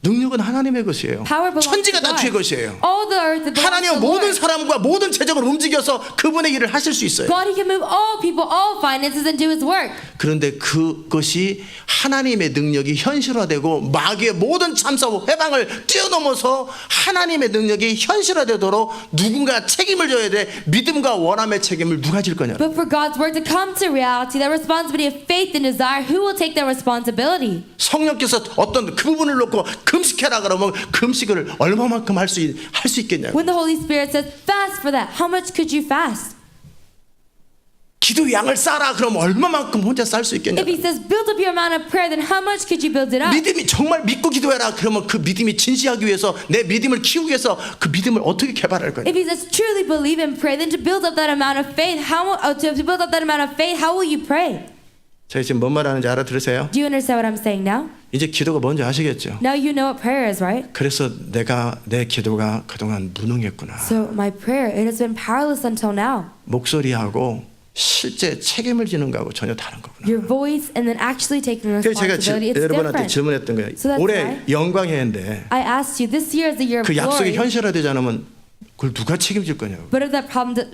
능력은 하나님의 것이에요. Power belongs 천지가 to 다 God. 주의 것이에요. All the earth belongs to 하나님은 the 모든 Lord. 사람과 모든 재정을 움직여서 그분의 일을 하실 수 있어요. God, He can move all people, all finances, and do His work. 그런데 그것이 하나님의 능력이 현실화되고 마귀의 모든 참사와 회방을 뛰어넘어서 하나님의 능력이 현실화되도록 누군가 책임을 져야 돼. 믿음과 원함의 책임을 누가 질 거냐? But for God's word to come to reality, that responsibility of faith and desire, who will take that responsibility? 성령께서 어떤 그 부분을 놓고 금식해라 그러면 금식을 얼마만큼 할 수 있겠냐고. When the Holy Spirit says, fast for that, how much could you fast? 기도 양을 쌓아라 그러면 얼마만큼 혼자 쌓을 수 If 있겠냐고. He says, build up your amount of prayer, then how much could you build it up? 믿음이 정말 믿고 기도해라 그러면 그 믿음이 진시하기 위해서 내 믿음을 키우기 위해서 그 믿음을 어떻게 개발할 거냐. If He says, truly believe and pray, then to build up that amount of faith, to build up that amount of faith, how will you pray? 제가 지금 뭔 말하는지 알아들으세요? Do you understand what I'm saying now? 이제 기도가 뭔지 아시겠죠? Now you know what prayer is, right? 그래서 내 기도가 그동안 무능했구나. So my prayer, it has been powerless until now. 목소리하고 실제 책임을 지는 거하고 전혀 다른 거구나. Your voice and then actually taking 그래서 제가 responsibility, it's 여러분한테 different. 질문했던 거예요. So that's 올해 why 영광해인데 I asked you, this year is the year of 그 약속이 glory. 현실화되지 않으면 그걸 누가 책임질 거냐고. But if that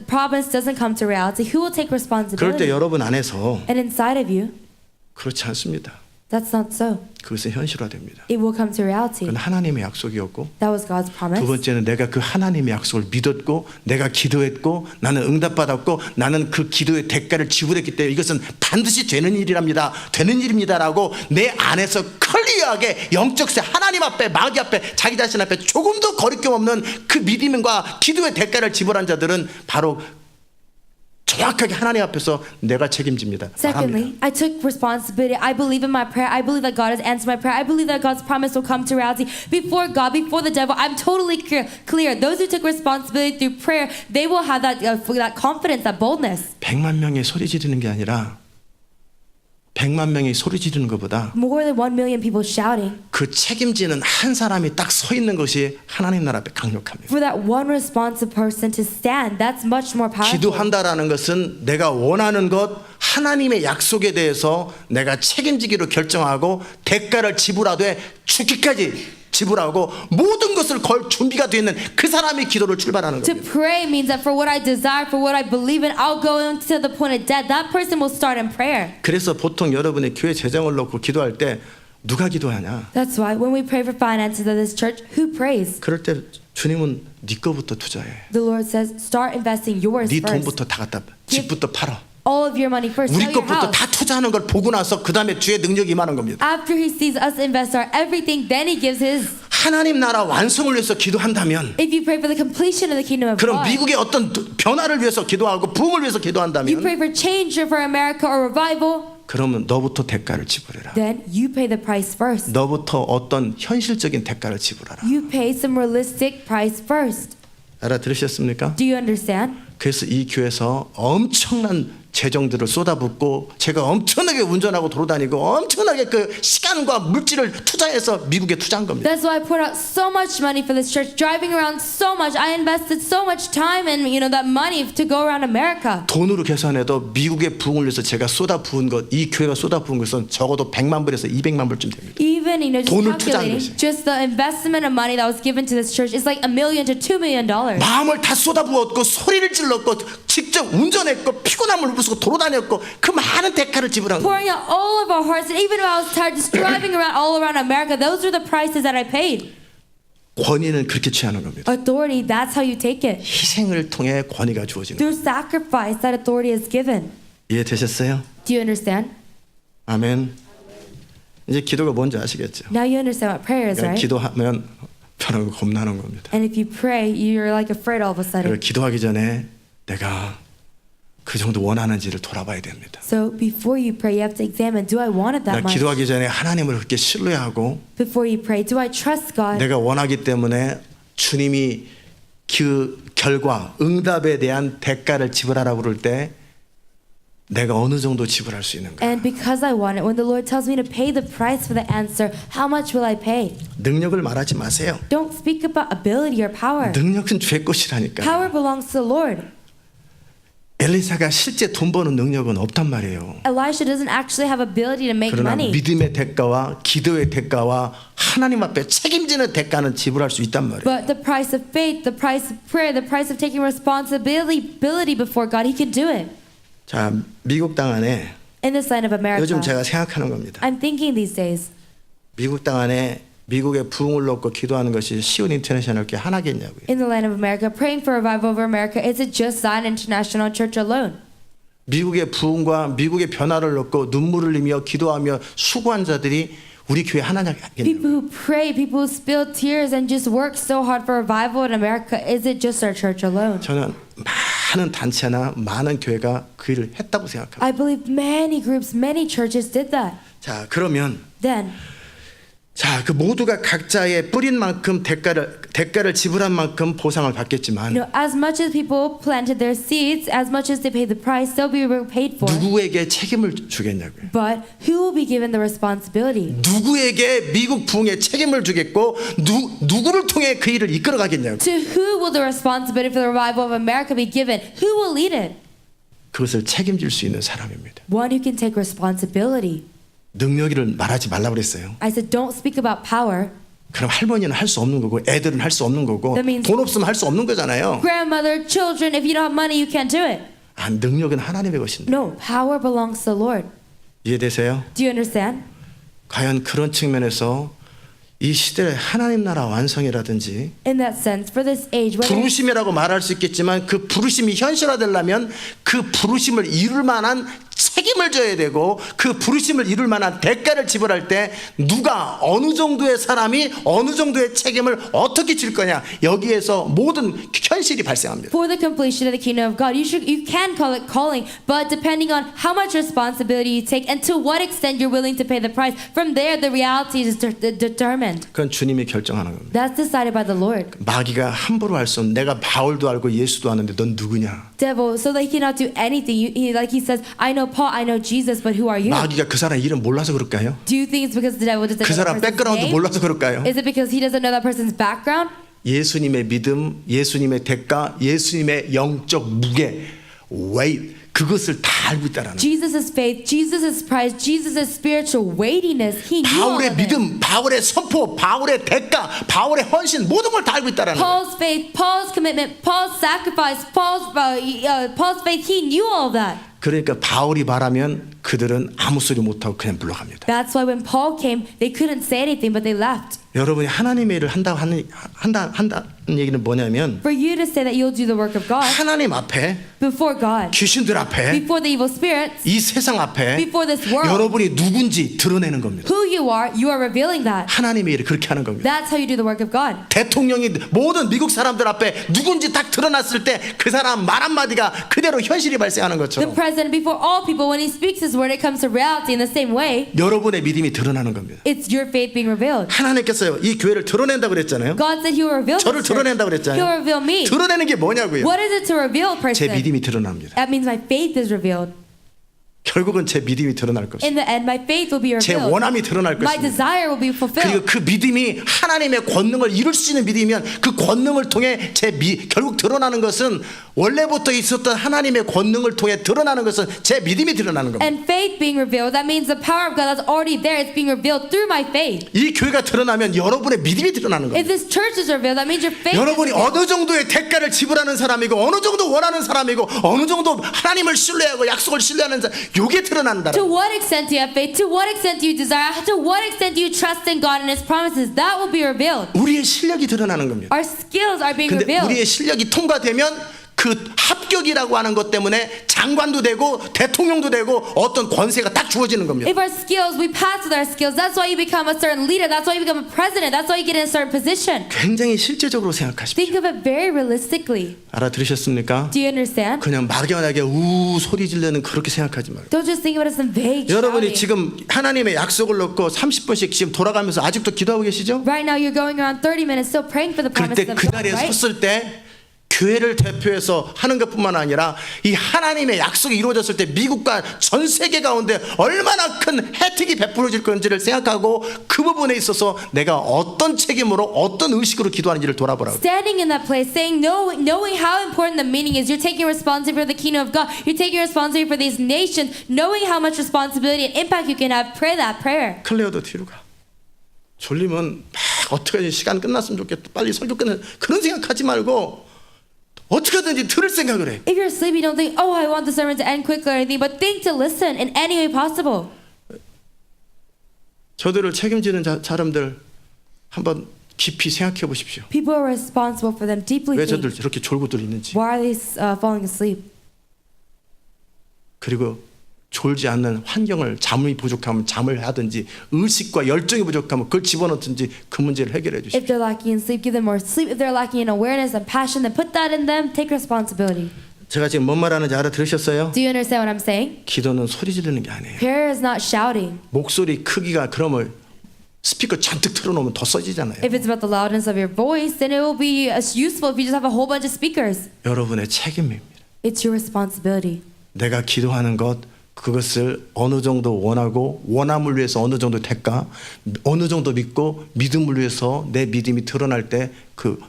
promise doesn't come to reality, who will take 그럴 때 responsibility? 여러분 안에서 And inside of you, 그렇지 않습니다. that's not so. 그것은 현실화됩니다. It will come to reality. 그건 하나님의 약속이었고 That was God's promise. 두 번째는 내가 그 하나님의 약속을 믿었고 내가 기도했고 나는 응답받았고 나는 그 기도의 대가를 지불했기 때문에 이것은 반드시 되는 일입니다라고 내 안에서 클리어하게 영적세 하나님 앞에 마귀 앞에 자기 자신 앞에 조금도 거리낌 없는 그 믿음과 기도의 대가를 지불한 자들은 바로 정확하게 하나님 앞에서 내가 책임집니다. Secondly, I took responsibility. I believe in my prayer. I believe that God has answered my prayer. I believe that God's promise will come to reality. Before God, before the devil, I'm totally clear. Those who took responsibility through prayer, they will have that confidence, that boldness. 100만 명이 소리 지르는 게 아니라 100만 명이 소리 지르는 것보다 More than 1 million people shouting. 그 책임지는 한 사람이 딱 서 있는 것이 하나님 나라 앞에 강력합니다. For that one responsive person to stand, that's much more powerful. 기도한다라는 것은 내가 원하는 것 하나님의 약속에 대해서 내가 책임지기로 결정하고 대가를 지불하되 죽기까지 지불하고 모든 것을 걸 준비가 되어 있는 그 사람이 기도를 출발하는 To 겁니다. pray means that for what I desire, for what I believe in, I'll go into the point of death. That person will start in prayer. 그래서 보통 여러분이 교회 재정을 놓고 기도할 때 누가 기도하냐? That's why when we pray for finances of this church, who prays? 그럴 때 주님은 네 거부터 투자해. The Lord says, start investing yours 네 first. 돈부터 다 갖다 집부터 팔아. All of your money first. 우리 Sell your 것부터 house. 다 투자하는 걸 보고 나서 그 다음에 주의 능력이 임하는 겁니다. After He sees us invest our everything, then He gives His. 하나님 나라 완성을 위해서 기도한다면 If you pray for the completion of the kingdom of 그럼 God, 미국의 어떤 변화를 위해서 기도하고 부흥을 위해서 you 기도한다면 pray for change or for America or revival, 그러면 너부터 대가를 지불해라. then you pay the price first. 너부터 어떤 현실적인 대가를 지불하라. You pay some realistic price first. 알아들으셨습니까? Do you understand? 그래서 이 교회에서 엄청난 재정들을 쏟아붓고 제가 엄청나게 운전하고 돌아다니고 엄청나게 그 시간과 물질을 투자해서 미국에 투자한 겁니다. That's why I poured out so much money for this church, driving around so much. I invested so much time and that money to go around America. 돈으로 계산해도 미국의 부흥을 위해서 제가 쏟아부은 것, 이 교회가 쏟아부은 것은 적어도 100만 불에서 200만 불쯤 됩니다. Even just 돈을 투자한 calculating, 것이. just the investment of money that was given to this church is like $1 million to $2 million. 마음을 다 쏟아부었고 소리를 질렀고 직접 운전했고 피곤함을 부수고 돌아다녔고 그 많은 대가를 지불한 거예요. Pouring out all of our hearts, and even if I was tired, just driving around all around America, those are the prices that I paid. 권위는 그렇게 취하는 겁니다. Authority, that's how you take it. 희생을 통해 권위가 주어지는 거예요. Through sacrifice, that authority is given. 이해되셨어요? Do you understand? 아멘. 이제 기도가 뭔지 아시겠죠? Now you understand what prayer is, 그러니까 right? 기도하면 변하고 겁나는 겁니다. And if you pray, you're like afraid all of a 그리고 sudden. 기도하기 전에 내가 그 정도 원하는지를 돌아봐야 됩니다. So before you pray, you have to examine, do I want it 나 that much? 기도하기 전에 하나님을 그렇게 신뢰하고 Before you pray, do I trust God? 내가 원하기 때문에 주님이 그 결과, 응답에 대한 대가를 지불하라고 그럴 때 내가 어느 정도 지불할 수 있는가? And because I want it, when the Lord tells me to pay the price for the answer, how much will I pay? 능력을 말하지 마세요. Don't speak about ability or power. 능력은 주의 것이라니까. Power belongs to the Lord. 엘리사가 실제 돈 버는 능력은 없단 말이에요. Elisha doesn't actually have ability to make 그러나 money. 믿음의 대가와 기도의 대가와 하나님 앞에 책임지는 대가는 지불할 수 있단 말이에요. But the price of faith, the price of prayer, the price of taking responsibility before God, He can do it. 자, 미국 땅 안에 In this land of America, 요즘 제가 생각하는 겁니다. I'm thinking these days, 미국 땅 안에 미국의 부흥을 놓고 기도하는 것이 시온 인터내셔널 교회 하나겠냐고요. in the land of America, praying for revival over America, is it just Zion International Church alone? 미국의 부흥과 미국의 변화를 놓고 눈물을 흘리며 기도하며 수고한 자들이 우리 교회 하나냐겠냐고요. People who pray, people who spill tears and just work so hard for revival in America, is it just our church alone? 저는 많은 단체나 많은 교회가 그 일을 했다고 생각합니다. I believe many groups, many churches did that. 자, 그러면 Then, 자, 그 모두가 각자의 뿌린 만큼 대가를 지불한 만큼 보상을 받겠지만 as much as people planted their seeds, as much as they paid the price, they'll be paid for. 누구에게 책임을 주겠냐고요. But who will be given the responsibility? 누구에게 미국 부흥에 책임을 주겠고 누구를 통해 그 일을 이끌어 가겠냐고. To who will the responsibility for the revival of America be given? Who will lead it? 그것을 책임질 수 있는 사람입니다. One who can take responsibility. 능력을 말하지 말라고 그랬어요. I said, don't speak about power. 그럼 할머니는 할 수 없는 거고 애들은 할 수 없는 거고 That means- 돈 없으면 할 수 없는 거잖아요. Grandmother, children, if you don't have money, you can't do it. 아, 능력은 하나님의 것인데. No, power belongs to the Lord. 이해되세요? Do you understand? 과연 그런 측면에서 이 시대의 하나님 나라 완성이라든지 In that sense, for this age, whether 부르심이라고 말할 수 있겠지만 그 부르심이 현실화되려면 그 부르심을 이룰 만한 책임을 져야 되고 그 부르심을 이룰 만한 대가를 지불할 때 누가 어느 정도의 사람이 어느 정도의 책임을 어떻게 질 거냐 여기에서 모든 현실이 발생합니다. for the completion of the kingdom of God, you can call it calling, but depending on how much responsibility you take and to what extent you're willing to pay the price, from there the reality is determined. 그건 주님이 결정하는 겁니다. That's decided by the Lord. 마귀가 함부로 할 수 없는 내가 바울도 알고 예수도 아는데 넌 누구냐? Devil, so that he cannot do anything. Like he says, I know Paul, I know Jesus, but who are you? 마귀가 그 사람 이름 몰라서 그럴까요? Do you think it's because the devil doesn't 그 know 사람 that person's 백그라운드 name? 몰라서 그럴까요? Is it because he doesn't know that person's background? 예수님의 믿음, 예수님의 대가, 예수님의 영적 무게, weight 그것을 다 알고 있다라는. Jesus' faith, Jesus' price, Jesus' spiritual weightiness. He knew all 바울의 of it. 믿음, 바울의 선포, 바울의 대가, 바울의 헌신 모든 걸 다 알고 있다라는. Paul's faith, Paul's commitment, Paul's sacrifice, Paul's faith. He knew all of that. 그러니까 바울이 말하면 그들은 아무 소리 못하고 그냥 물러갑니다. That's why when Paul came, they couldn't say anything, but they left. 여러분이 하나님의 일을 한다는 얘기는 뭐냐면 For you to say that you'll do the work of God 하나님 앞에 before God, 귀신들 앞에 before the evil spirits, 이 세상 앞에 before this world, 여러분이 누군지 드러내는 겁니다. who you are revealing that. 하나님의 일을 그렇게 하는 겁니다. That's how you do the work of God. 대통령이 모든 미국 사람들 앞에 누군지 딱 드러났을 때 그 사람 말 한마디가 그대로 현실이 발생하는 The 것처럼 president, before all people, when he speaks his word, it comes to reality in the same way. 여러분의 믿음이 드러나는 겁니다. It's your faith being revealed. 하나님께서 이 교회를 드러낸다고 그랬잖아요. God said he will reveal 저를 this church. 드러낸다고 He will 그랬잖아요. reveal me. 드러내는 게 뭐냐고요? What is it to reveal a 제 person? 믿음이 드러납니다. That means my faith is revealed. 결국은 제 믿음이 드러날 것입니다. In the end, my faith will be 제 revealed. 원함이 드러날 My 것입니다. desire will be 그리고 fulfilled. 그 믿음이 하나님의 권능을 이룰 수 있는 믿음이면 그 권능을 통해 결국 드러나는 것은 원래부터 있었던 하나님의 권능을 통해 드러나는 것은 제 믿음이 드러나는 겁니다. And faith being revealed, that means the power of God that's already there. It's being revealed through my faith. 이 교회가 드러나면 여러분의 믿음이 드러나는 If 겁니다. this church is revealed, that means your faith is 여러분이 revealed. 어느 정도의 대가를 지불하는 사람이고 어느 정도 원하는 사람이고 어느 정도 하나님을 신뢰하고 약속을 신뢰하는 사람 요게 드러난다. To what extent do you have faith? To what extent do you desire? To what extent do you trust in God and His promises? That will be revealed. 우리의 실력이 드러나는 겁니다. Our skills are being 근데 revealed. 우리의 실력이 통과되면 그 합격이라고 하는 것 때문에 장관도 되고 대통령도 되고 어떤 권세가 딱 주어지는 겁니다. If our skills, we pass with our skills, that's why you become a certain leader. That's why you become a president. That's why you get in a certain position. 굉장히 실제적으로 생각하십시오. Think of it very realistically. 알아들으셨습니까? Do you understand? 그냥 막연하게 우 소리 지르는 그렇게 생각하지 말고. Don't just think of it as some vague 여러분이 shouting. 지금 하나님의 약속을 놓고 30분씩 지금 돌아가면서 아직도 기도하고 계시죠? Right now, you're going around 30 minutes still praying for the promises 그때 of 그 God, 자리에 right? 섰을 때 교회를 대표해서 하는 것뿐만 아니라 이 하나님의 약속이 이루어졌을 때 미국과 전 세계 가운데 얼마나 큰 혜택이 베풀어질 건지를 생각하고 그 부분에 있어서 내가 어떤 책임으로 어떤 의식으로 기도하는지를 돌아보라고. Standing in that place, saying, knowing how important the meaning is, you're taking responsibility for the kingdom of God. You're taking responsibility for these nations, knowing how much responsibility and impact you can have. Pray that prayer. 클레어도 뒤로 가. 졸리면 막 어떻게 시간 끝났으면 좋겠다. 빨리 설교 끝내. 그런 생각하지 말고 어떻게든지 들을 생각을 해. If you're sleepy, don't think, oh, I want the sermon to end quickly or anything, but think to listen in any way possible. 저들을 책임지는 사람들 한번 깊이 생각해 보십시오. People are responsible for them. Deeply 왜 think, 저들 저렇게 졸고들 있는지. why are they falling asleep? 그리고 졸지 않는 환경을 잠이 부족하면 잠을 하든지 의식과 열정이 부족하면 그걸 집어넣든지 그 문제를 해결해 주십시오. If they're lacking in sleep, give them more sleep. If they're lacking in awareness and passion, then put that in them. Take responsibility. 제가 지금 뭔 말하는지 알아들으셨어요? Do you understand what I'm saying? 기도는 소리 지르는 게 아니에요. Prayer is not shouting. 목소리 크기가 그러면 스피커 잔뜩 틀어놓으면 더 써지잖아요. If it's about the loudness of your voice, then it will be as useful if you just have a whole bunch of speakers. 여러분의 책임입니다. It's your responsibility. 내가 기도하는 것 그것을 어느 정도 원하고 원함을 위해서 어느 정도 대가 어느 정도 믿고 믿음을 위해서 내 믿음이 드러날 때 그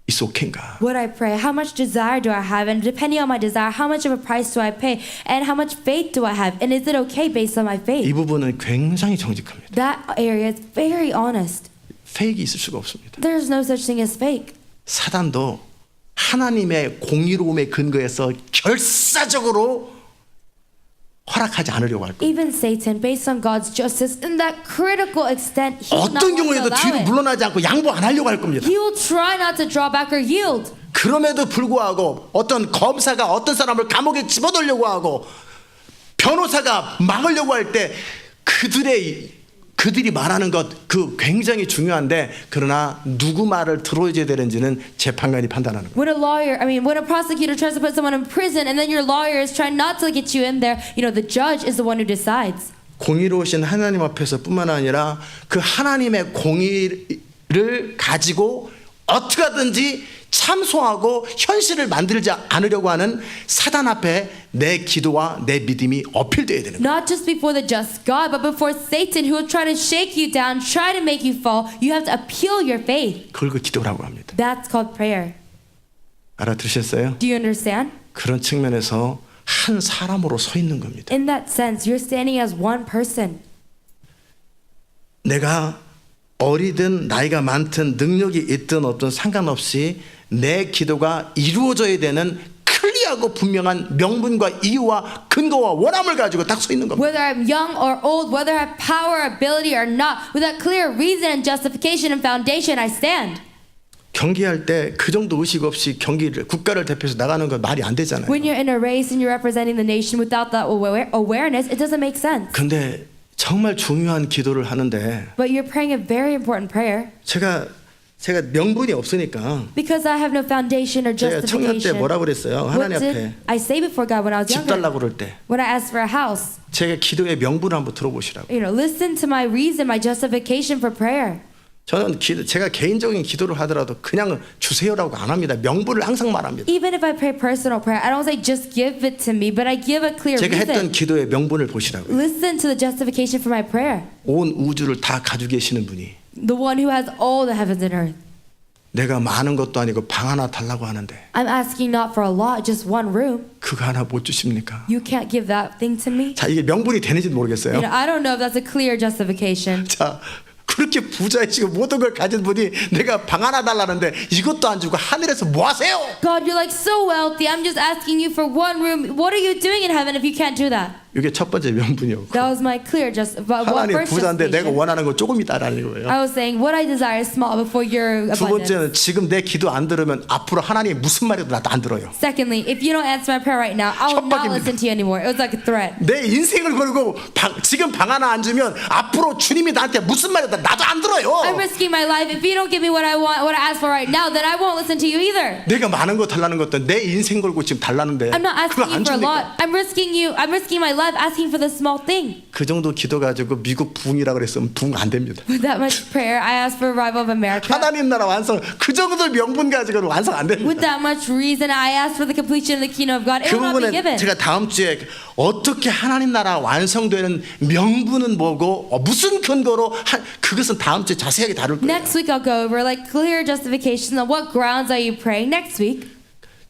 It's okay인가? What I pray, how much desire do I have? And depending on my desire, how much of a price do I pay? And how much faith do I have? And is it okay based on my 이 faith? 부분은 굉장히 정직합니다. That area is very honest. 페이크 있을 수가 없습니다. There's no such thing as fake. 사단도 하나님의 공의로움에 근거해서 결사적으로 허락하지 않으려고 할 거예요. Even Satan, based on God's justice, in that critical extent, he will not 어떤 want to 경우에도 뒤로 allow it. 물러나지 않고 양보 안 하려고 할 겁니다. He will try not to draw back or yield. 그럼에도 불구하고 어떤 검사가 어떤 사람을 감옥에 집어넣으려고 하고 변호사가 막으려고 할 때 그들이 말하는 것 그 굉장히 중요한데 그러나 누구 말을 들어줘야 되는지는 재판관이 판단하는 거예요. When a prosecutor tries to put someone in prison and then your lawyer is trying not to get you in there, the judge is the one who decides. 공의로우신 하나님 앞에서뿐만 아니라 그 하나님의 공의를 가지고 어떻게 하든지 참소하고 현실을 만들지 않으려고 하는 사단 앞에 내 기도와 내 믿음이 어필돼야 되는 거예요. Not just before the just God, but before Satan who will try to shake you down, try to make you fall. You have to appeal your faith. 그걸 그 기도라고 합니다. That's called prayer. 알아들으셨어요? Do you understand? 그런 측면에서 한 사람으로 서 있는 겁니다. In that sense, you're standing as one person. 내가 어리든 나이가 많든 능력이 있든 없든 상관없이 내 기도가 이루어져야 되는 클리어하고 분명한 명분과 이유와 근거와 원함을 가지고 딱 서 있는 겁니다. Whether I'm young or old, whether I have power, ability or not, with that clear reason and justification and foundation, I stand. 경기할 때 그 정도 의식 없이 국가를 대표해서 나가는 건 말이 안 되잖아요. When you're in a race and you're representing the nation without that awareness, it doesn't make sense. 근데 정말 중요한 기도를 하는데 But you're praying a very important prayer. 제가 명분이 없으니까 Because I have no foundation or 제가 청년 때 justification. 뭐라 그랬어요? What 하나님 앞에 did I say before God when I was 집 younger? 달라고 그럴 때 When I asked for a house, 제가 기도의 명분을 한번 들어보시라고. listen to my reason, my justification for prayer. 저는 제가 개인적인 기도를 하더라도 그냥 주세요라고 안 합니다. 명분을 항상 말합니다. Even if I pray personal prayer, I don't say just give it to me, but I give a clear 제가 했던 reason. 기도의 명분을 보시라고. Listen to the justification for my prayer. 온 우주를 다 가지고 계시는 분이 The one who has all the heavens and earth. 내가 많은 것도 아니고 방 하나 달라고 하는데 I'm asking not for a lot, just one room. 그거 하나 못 주십니까? You can't give that thing to me. 자, 이게 명분이 되는지는 모르겠어요. I don't know if that's a clear justification. 자, 그렇게 부자이시고 모든 걸 가진 분이 내가 방 하나 달라는데 이것도 안 주고 하늘에서 뭐 하세요? God, you're like so wealthy. I'm just asking you for one room. What are you doing in heaven if you can't do that? 이게 첫 번째 명분이었고 That was my clear just what 하나님 first 부자인데 내가 justification. 원하는 거 조금이다라는 거예요. I was saying what I desire is small before your 두 abundance. 번째는 지금 내 기도 안 들으면 앞으로 하나님이 무슨 말해도 나도 안 들어요. Secondly, if you don't answer my prayer right now, I will not 협박입니다. listen to you anymore. It was like a threat. 내 인생을 걸고 지금 방 하나 안 주면 앞으로 주님이 나한테 무슨 말해도 나도 안 들어요. I'm risking my life. If you don't give me what I want, what I ask for right now, then I won't listen to you either. 내가 많은 거 달라는 것도 내 인생 걸고 지금 달라는데 I'm not 그거 안 asking you for a 줍니까? lot. I'm risking my life asking for the small thing. 그 정도 기도 가지고 미국 부흥이라 그랬으면 부흥 안 됩니다. With that much prayer, I asked for revival of America. 하나님 나라 완성 그 정도 명분 가지고는 완성 안 With 됩니다. that much reason, I asked for the completion of the kingdom of God. It 그 will not be 부분은 given. 제가 다음 주에 어떻게 하나님 나라 완성되는 명분은 뭐고 무슨 근거로 그것은 다음 주에 자세하게 다룰 거예요. Next week, I'll go over like clear justification on what grounds are you praying. Next week,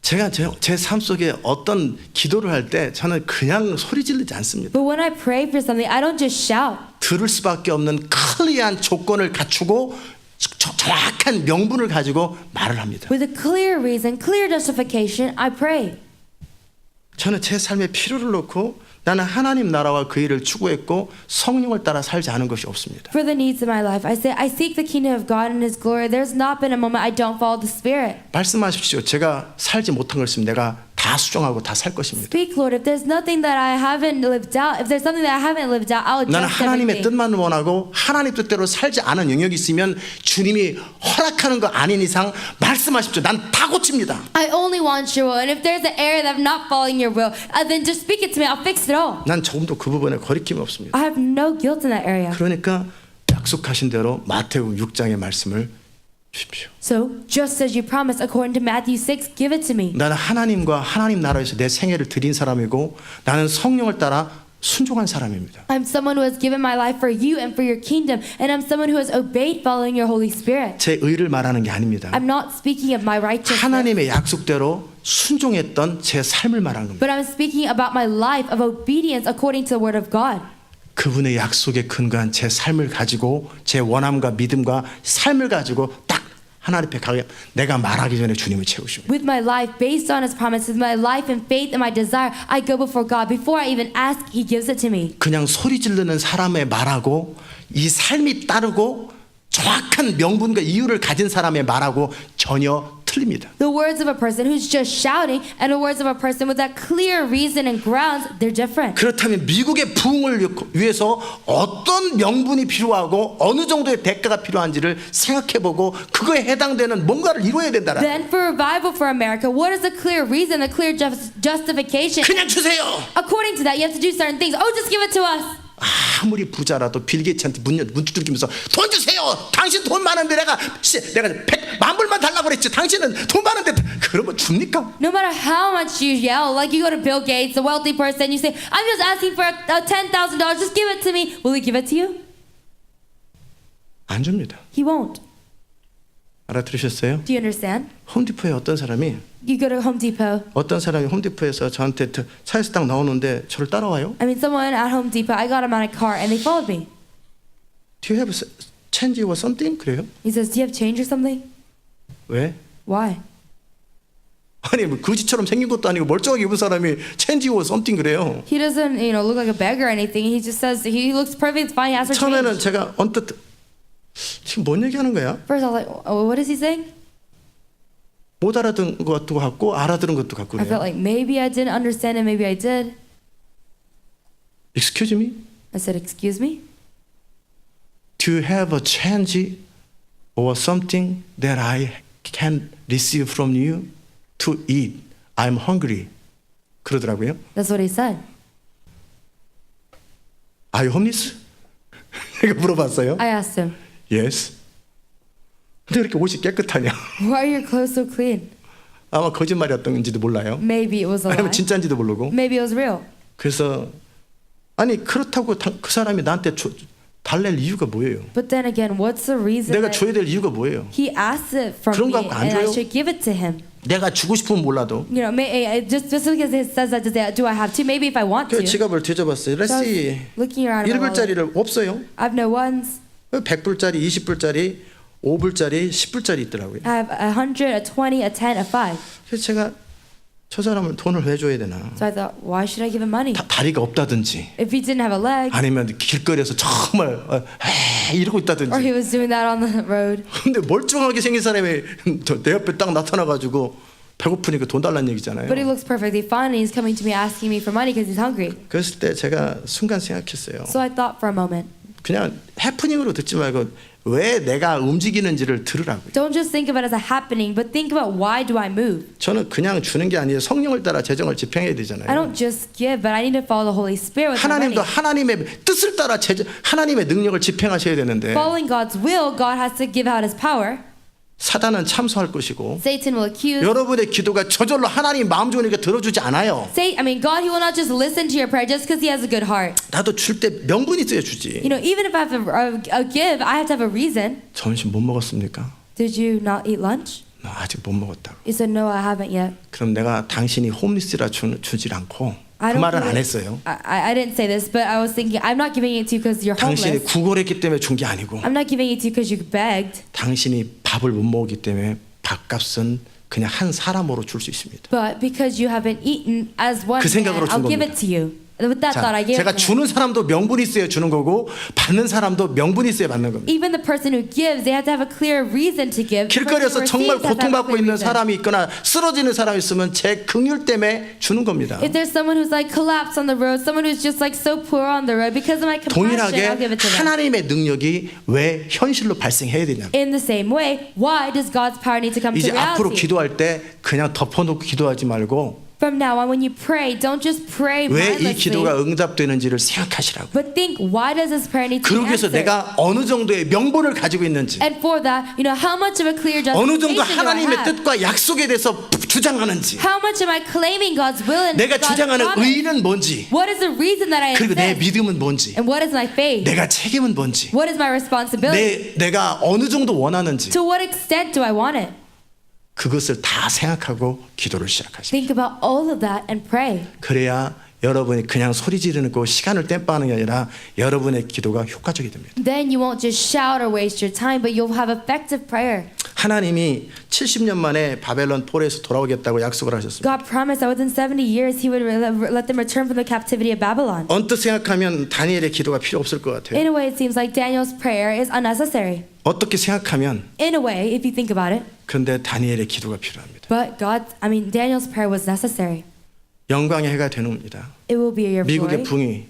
제가 제 삶 속에 어떤 기도를 할 때 저는 그냥 소리 지르지 않습니다. but when I pray for something, I don't just shout. 들을 수밖에 없는 클리어한 조건을 갖추고 정확한 명분을 가지고 말을 합니다. With a clear reason, clear justification, I pray. 저는 제 삶의 필요를 놓고 나는 하나님 나라와 그 일을 추구했고 성령을 따라 살지 않은 것이 없습니다. For the needs of my life, I say, I seek the kingdom of God and His glory. There's not been a moment I don't follow the Spirit. 말씀하십시오. 제가 살지 못한 걸 있으면 내가 다 수정하고 다 살 것입니다. Speak, Lord. If there's nothing that I haven't lived out, if there's something that I haven't lived out, I'll 나는 adjust 하나님의 everything. 뜻만 원하고 하나님 뜻대로 살지 않은 영역이 있으면 주님이 허락하는 거 아닌 이상 말씀하십시오. 난 다 고칩니다. I only want your will. And if there's an area that I'm not following your will, then just speak it to me. I'll fix it all. 난 조금도 그 부분에 거리낌이 없습니다. I have no guilt in that area. 그러니까 약속하신 대로 마태복음 6장의 말씀을 주십시오. So, just as you promised, according to Matthew 6, give it to me. 나는 하나님과 하나님 나라에서 내 생애를 드린 사람이고 나는 성령을 따라 순종한 사람입니다. I'm someone who has given my life for you and for your kingdom, and I'm someone who has obeyed following your Holy Spirit. 제 의를 말하는 게 아닙니다. I'm not speaking of my righteousness, 하나님의 약속대로 순종했던 제 삶을 말하는 겁니다. but I'm speaking about my life of obedience according to the word of God. 그분의 약속에 근거한 제 삶을 가지고 제 원함과 믿음과 삶을 가지고 딱 하나님 앞에 가게 내가 말하기 전에 주님을 채우십니다. With my life based on His promises, my life and faith and my desire, I go before God. Before I even ask, He gives it to me. 그냥 소리 지르는 사람의 말하고 이 삶이 따르고 정확한 명분과 이유를 가진 사람의 말하고 전혀 틀립니다. The words of a person who's just shouting and the words of a person with that clear reason and grounds, they're different. 그렇다면 미국의 부흥을 위해서 어떤 명분이 필요하고 어느 정도의 대가가 필요한지를 생각해보고 그거에 해당되는 뭔가를 이루어야 된다라. Then for revival for America, what is the clear reason, the clear justification? 그냥 주세요. According to that, you have to do certain things. Oh, just give it to us. 아무리 부자라도 빌 게이츠한테 문 두들기면서 돈 주세요. 당신 돈 많은데 내가 100만 불만 달라고 그랬지. 당신은 돈 많은데 그러면 줍니까? No matter how much you yell, like you go to Bill Gates, a wealthy person, you say, I'm just asking for $10,000, just give it to me. Will he give it to you? 안 줍니다. He won't. 알아들으셨어요? Do you understand? 홈디포에 어떤 사람이 Home Depot. 홈디포에서 저한테 차에서 딱 나오는데 저를 따라와요. I mean, someone at Home Depot, I got him out of a car and they followed me. Do you have change or something? 그래요? He says, do you have change or something? 왜? Why? 아니 뭐 거지처럼 생긴 것도 아니고 멀쩡하게 입은 사람이 change or something 그래요. He doesn't, look like a beggar or anything. He just says he looks perfect, fine, he asks for 처음에는 change. 제가 언뜻 지금 뭔 얘기하는 거야? First I was like, oh, what is he saying? 못 알아듣은 것도 같고 알아들은 것도 같고 I felt 그래요. like maybe I didn't understand and maybe I did. Excuse me? I said, excuse me? Do you have a change or something that I can receive from you to eat? I'm hungry. 그러더라고요. That's what he said. Are you homeless? 내가 물어봤어요. I asked him, Yes. 근데 왜 이렇게 옷이 깨끗하냐? why are your clothes so clean? 아마 거짓말이었던지도 몰라요. Maybe it was a lie. 아니면 진짜인지도 모르고. Maybe it was real. 그래서 아니 그렇다고 그 사람이 나한테 달랠 이유가 뭐예요? But then again, what's the reason 내가 that 줘야 될 이유가 뭐예요? he asked it from 그런 me 거 갖고 안 and I 줘요? should give it to him? 내가 주고 싶으면 몰라도. Just because it says that, do I have to? Maybe if I want 그 to. 지갑을 뒤져봤어요. So I was 레시 looking around. my wallet. 1불짜리를 없어요. I have no ones. 100불짜리, 20불짜리, 5불짜리, 10불짜리 있더라고요. I have 100, a 20, a 10, a 5. 그래서 제가 저 사람을 돈을 왜 줘야 되나? So I thought, why should I give him money? 다리가 없다든지 If he didn't have a leg, 아니면 길거리에서 정말 이러고 or 있다든지. he was doing that on the road. 근데 멀쩡하게 생긴 사람이 내 옆에 딱 나타나가지고 배고프니까 돈 달라는 얘기잖아요. But he looks perfectly fine and he's coming to me asking me for money because he's hungry. 그랬을 때 제가 순간 생각했어요. So I thought for a moment, 그냥 해프닝으로 듣지 말고 왜 내가 움직이는지를 들으라고요. don't just think of it as a happening, but think about why do I move? 저는 그냥 주는 게 아니에요. 성령을 따라 재정을 집행해야 I 되잖아요. don't just give, but I need to follow the Holy Spirit with my money. 하나님도 하나님의 뜻을 따라 하나님의 능력을 집행하셔야 되는데 Following God's will, God has to give out his power. 사단은 참소할 것이고 Satan will accuse. 여러분의 기도가 저절로 하나님 마음 좋으니까 들어주지 않아요. God, he will not just listen to your prayer just because he has a good heart. 나도 줄 때 명분이 있어야 주지. You know, even if I have to give, I have to have a reason. 점심 못 먹었습니까? Did you not eat lunch? 나 아직 못 먹었다고. You said, no, I haven't yet. 그럼 내가 당신이 홈리스라 주질 않고 그 I don't 말은 give 안 it- 했어요. I didn't say this, but I was thinking, I'm not giving it to you because you're 당신이 homeless. 구걸했기 때문에 준 게 아니고 I'm not giving it to you because you begged, 당신이 밥을 못 먹었기 때문에 밥값은 그냥 한 사람으로 줄 수 있습니다. but because you haven't eaten as one 그 생각으로 man, 준 I'll give 겁니다. it to you. With that thought, I 자, gave 제가 it to him. 주는 사람도 명분이 있어야 주는 거고 받는 사람도 명분이 있어야 받는 겁니다. Even the person who gives, they have to have a clear reason to give. The person 길거리에서 who 정말 receives has to have a 고통받고 clear 있는 reason. 사람이 있거나 쓰러지는 사람이 있으면 제 긍휼 때문에 주는 겁니다. If there's someone who's like collapsed on the road, someone who's just like so poor on the road, because of my compassion, I'll give 동일하게 it to them. 하나님의 능력이 왜 현실로 발생해야 되냐? In the same way, why does God's power need to come to 이제 앞으로 reality? 기도할 때 그냥 덮어놓고 기도하지 말고 From now on, when you pray, don't just pray 왜 이 mindlessly, 기도가 응답되는지를 생각하시라고. but think, why does this prayer need to be 그러기 위해서 answered? 내가 어느 정도의 명분을 가지고 있는지, And for that, you know, how much of a clear 어느 정도 justification do I 하나님의 have? 뜻과 약속에 대해서 주장하는지, How much am I claiming God's will and 내가 God's 주장하는 promise? 의는 뭔지, What is the reason that I 그리고 내 exist? 믿음은 뭔지, And what is my faith? 내가 책임은 뭔지, What is my responsibility? 내가 어느 정도 원하는지, To what extent do I want it? 그것을 다 생각하고 기도를 시작하십시오. Think about all of that and pray. 그래야 여러분이 그냥 소리 지르는 거 시간을 땜빵하는 게 아니라 여러분의 기도가 효과적이 됩니다. Then you won't just shout or waste your time, but you'll have effective prayer. 하나님이 70년 만에 바벨론 폴에서 돌아오겠다고 약속을 하셨습니다. God promised that within 70 years He would let them return from the captivity of Babylon. 언뜻 생각하면 다니엘의 기도가 필요 없을 것 같아요. In a way, it seems like Daniel's prayer is unnecessary. 어떻게 생각하면 In a way, if you think about it, 그런데 다니엘의 기도가 필요합니다. but Daniel's prayer was necessary. 영광의 해가 되는입니다. It will be a year of 미국의 glory. 부흥이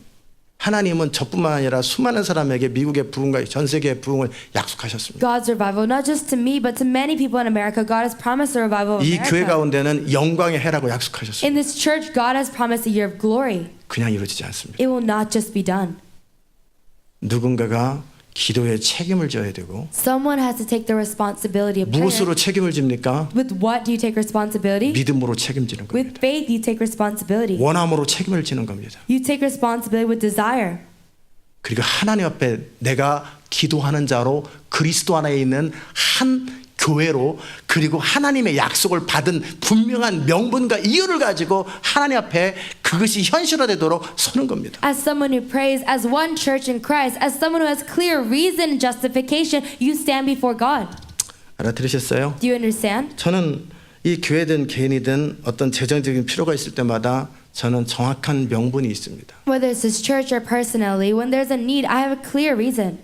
하나님은 저뿐만 아니라 수많은 사람에게 미국의 부흥과 전 세계의 부흥을 약속하셨습니다. God's revival, not just to me, but to many people in America. God has promised a revival of 이 교회 America. 가운데는 영광의 해라고 약속하셨습니다. In this church, God has promised a year of glory. 그냥 이루어지지 않습니다. It will not just be done. 누군가가 기도에 책임을 져야 되고 Someone has to take the responsibility of prayer. 무엇으로 책임을 집니까? With what do you take responsibility? 믿음으로 책임지는 With 겁니다. faith, you take responsibility. 원함으로 책임을 지는 겁니다. You take responsibility with desire. 그리고 하나님 앞에 내가 기도하는 자로 그리스도 안에 있는 한 교회로 그리고 하나님의 약속을 받은 분명한 명분과 이유를 가지고 하나님 앞에 그것이 현실화되도록 서는 겁니다. As someone who prays, as one church in Christ, as someone who has clear reason and justification, you stand before God. 알아들으셨어요? Do you understand? 저는 이 교회든 개인이든 어떤 재정적인 필요가 있을 때마다 저는 정확한 명분이 있습니다. Whether it's this church or personally, when there's a need, I have a clear reason.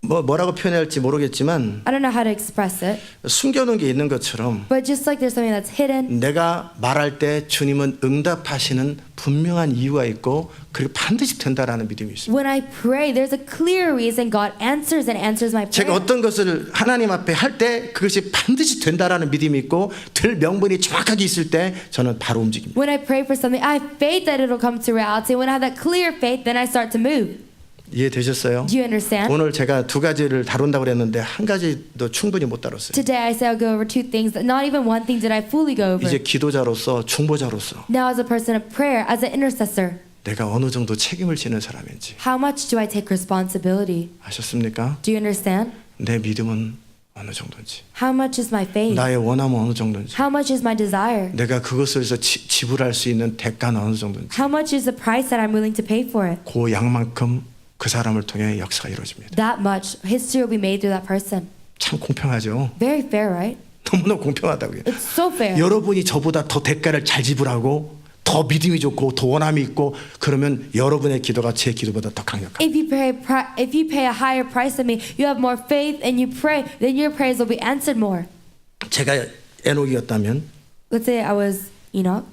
뭐라고 표현해야 할지 모르겠지만 I don't know how to express it, 숨겨놓은 게 있는 것처럼 but just like there's something that's hidden, 내가 말할 때 주님은 응답하시는 분명한 이유가 있고 그리고 반드시 된다라는 믿음이 있습니다. when I pray, there's a clear reason God answers and answers my 제가 prayer. 어떤 것을 하나님 앞에 할 때 그것이 반드시 된다라는 믿음이 있고 될 명분이 정확하게 있을 때 저는 바로 움직입니다. When I pray for something, I have faith that it'll come to reality. When I have that clear faith, then I start to move. 이해되셨어요? Do you understand? 오늘 제가 두 가지를 다룬다고 그랬는데 한 가지도 충분히 못 다뤘어요. Today I say I'll go over two things. Not even one thing did I fully go over. 이제 기도자로서 중보자로서 Now as a person of prayer, as an intercessor, 내가 어느 정도 책임을 지는 사람인지 how much do I take responsibility? 아셨습니까? Do you understand? 내 믿음은 어느 정도인지 How much is my faith? 나의 원함은 어느 정도인지 How much is my desire? 내가 그것을 위해서 지불할 수 있는 대가는 어느 정도인지 How much is the price that I'm willing to pay for it? 그 양만큼 그 사람을 통해 역사가 이루어집니다. That much history will be made through that person. 참 공평하죠. Very fair, right? 너무나 공평하다고요. It's so fair. 여러분이 저보다 더 대가를 잘 지불하고 더 믿음이 좋고 더 원함이 있고 그러면 여러분의 기도가 제 기도보다 더 강력합니다. If you pay a higher price than me, you have more faith and you pray, then your prayers will be answered more. 제가 에녹이었다면, Let's say I was Enoch.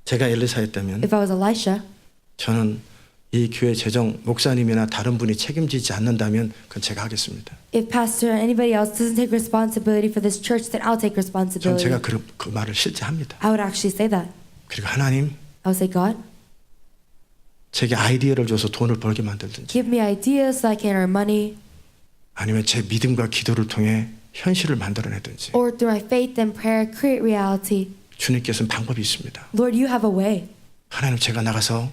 제가 엘리사였다면 If I was Elisha, 저는 이 교회 재정 목사님이나 다른 분이 책임지지 않는다면 그건 제가 하겠습니다. if pastor or anybody else doesn't take responsibility for this church, then I'll take 전 responsibility. 제가 그 말을 실제 합니다. I would actually say that. 그리고 하나님, I would say, God, 제게 아이디어를 줘서 돈을 벌게 만들든지 give me ideas so I can earn money, 아니면 제 믿음과 기도를 통해 현실을 만들어내든지 or through my faith and prayer, create reality. 주님께서는 방법이 있습니다. Lord, you have a way. 하나님, 제가 나가서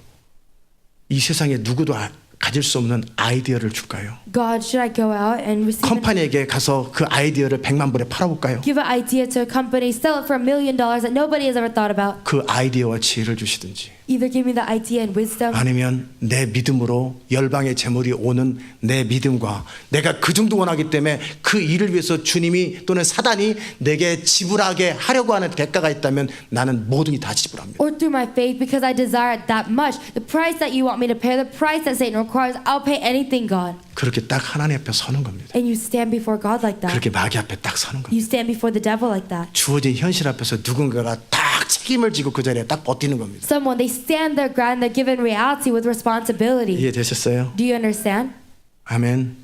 이 세상에 누구도 가질 수 없는 아이디어를 줄까요? God, should I go out and receive 컴퍼니에게 가서 그 아이디어를 100만 불에 팔아볼까요? give an idea to a company, sell it for $1 million that nobody has ever thought about? 그 아이디어와 지혜를 주시든지 Either give me the idea and wisdom, 아니면 내 믿음으로 열방의 재물이 오는 내 믿음과 내가 그 정도 원하기 때문에 그 일을 위해서 주님이 또는 사단이 내게 지불하게 하려고 하는 대가가 있다면 나는 모든 다 지불합니다. or through my faith because I desire it that much. The price that you want me to pay, the price that Satan requires, I'll pay anything, God. 그렇게 딱 하나님 앞에 서는 겁니다. And you stand before God like that. 그렇게 마귀 앞에 딱 서는 겁니다. You stand before the devil like that. 주어진 현실 앞에서 누군가가 딱 책임을 지고 그 자리에 딱 버티는 겁니다. Someone, they stand their ground, they're given reality with responsibility. 이해되셨어요? Do you understand? 아멘.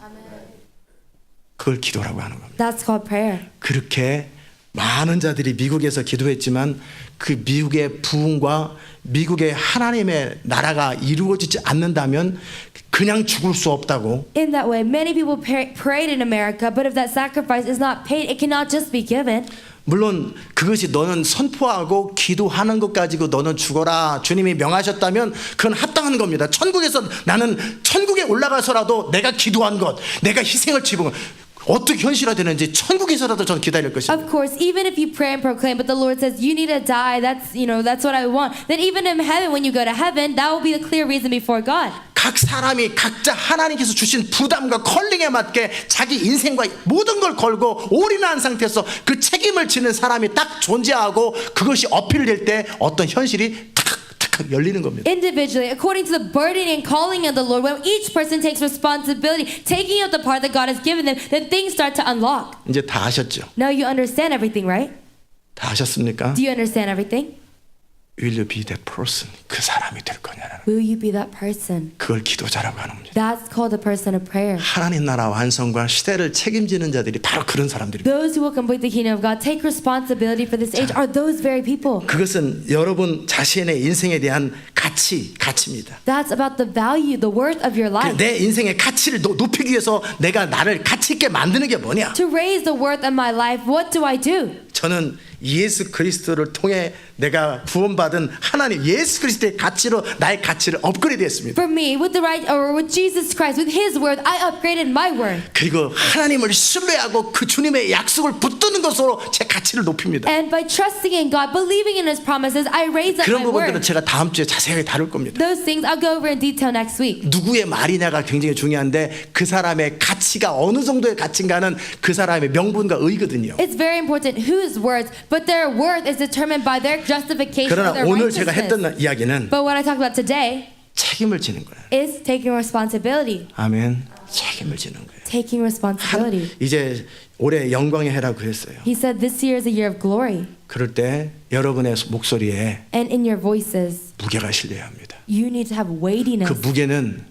그걸 기도라고 하는 겁니다. That's called prayer. 그렇게 많은 자들이 미국에서 기도했지만 그 미국의 부흥과 미국의 하나님의 나라가 이루어지지 않는다면 그냥 죽을 수 없다고. In that way, many people prayed in America, but if that sacrifice is not paid, it cannot just be given. 물론 그것이 너는 선포하고 기도하는 것 가지고 너는 죽어라 주님이 명하셨다면 그건 합당한 겁니다. 천국에서 나는 천국에 올라가서라도 내가 기도한 것, 내가 희생을 치른 것 어떻게 현실화되는지 천국에서라도 저는 기다릴 것입니다. Of course, even if you pray and proclaim, but the Lord says you need to die, that's what I want. Then even in heaven, when you go to heaven, that will be the clear reason before God. 각 사람이 각자 하나님께서 주신 부담과 컬링에 맞게 자기 인생과 모든 걸 걸고 올인한 상태에서 그 책임을 지는 사람이 딱 존재하고 그것이 어필될 때 어떤 현실이 탁탁 열리는 겁니다. Individually, according to the burden and calling of the Lord, when each person takes responsibility, taking up the part that God has given them, then things start to unlock. 이제 다 아셨죠? Now you understand everything, right? 다 아셨습니까? Do you understand everything? Will you be that person? 그 사람이 될 거냐는 Will you be that person? 그걸 기도자라고 하는 겁니다. That's called a person of prayer. 하나님 나라 완성과 시대를 책임지는 자들이 바로 그런 사람들입니다. Those who will complete the kingdom of God, take responsibility for this age, are those very people. 그것은 여러분 자신의 인생에 대한 가치입니다. That's about the value, the worth of your life. 내 인생의 가치를 높이기 위해서 내가 나를 가치 있게 만드는 게 뭐냐? To raise the worth of my life, what do I do? 저는 예수 그리스도를 통해 내가 구원받은 하나님 예수 그리스도의 가치로 나의 가치를 업그레이드했습니다. For me, with Jesus Christ, with His word, I upgraded my word. 그리고 하나님을 신뢰하고 그 주님의 약속을 붙드는 것으로 제 가치를 높입니다. And by trusting in God, believing in His promises, I raise up 그런 my 부분들은 word. 제가 다음 주에 자세하게 다룰 겁니다. Those things I'll go over in detail next week. 누구의 말이냐가 굉장히 중요한데 그 사람의 가치가 어느 정도의 가치인가는 그 사람의 명분과 의거든요. It's very important whose words, but their worth is determined by their justification or 그러나 their 오늘 제가 righteousness. 했던 이야기는 But what I talked about today 책임을 지는 거예요. is taking responsibility. 아멘. 책임을 지는 거예요. Taking responsibility. 이제 올해 영광의 해라고 그랬어요. He said this year is a year of glory. 그럴 때 여러분의 목소리에 And in your voices, 무게가 실려야 합니다. you need to have 그 weightiness. 무게는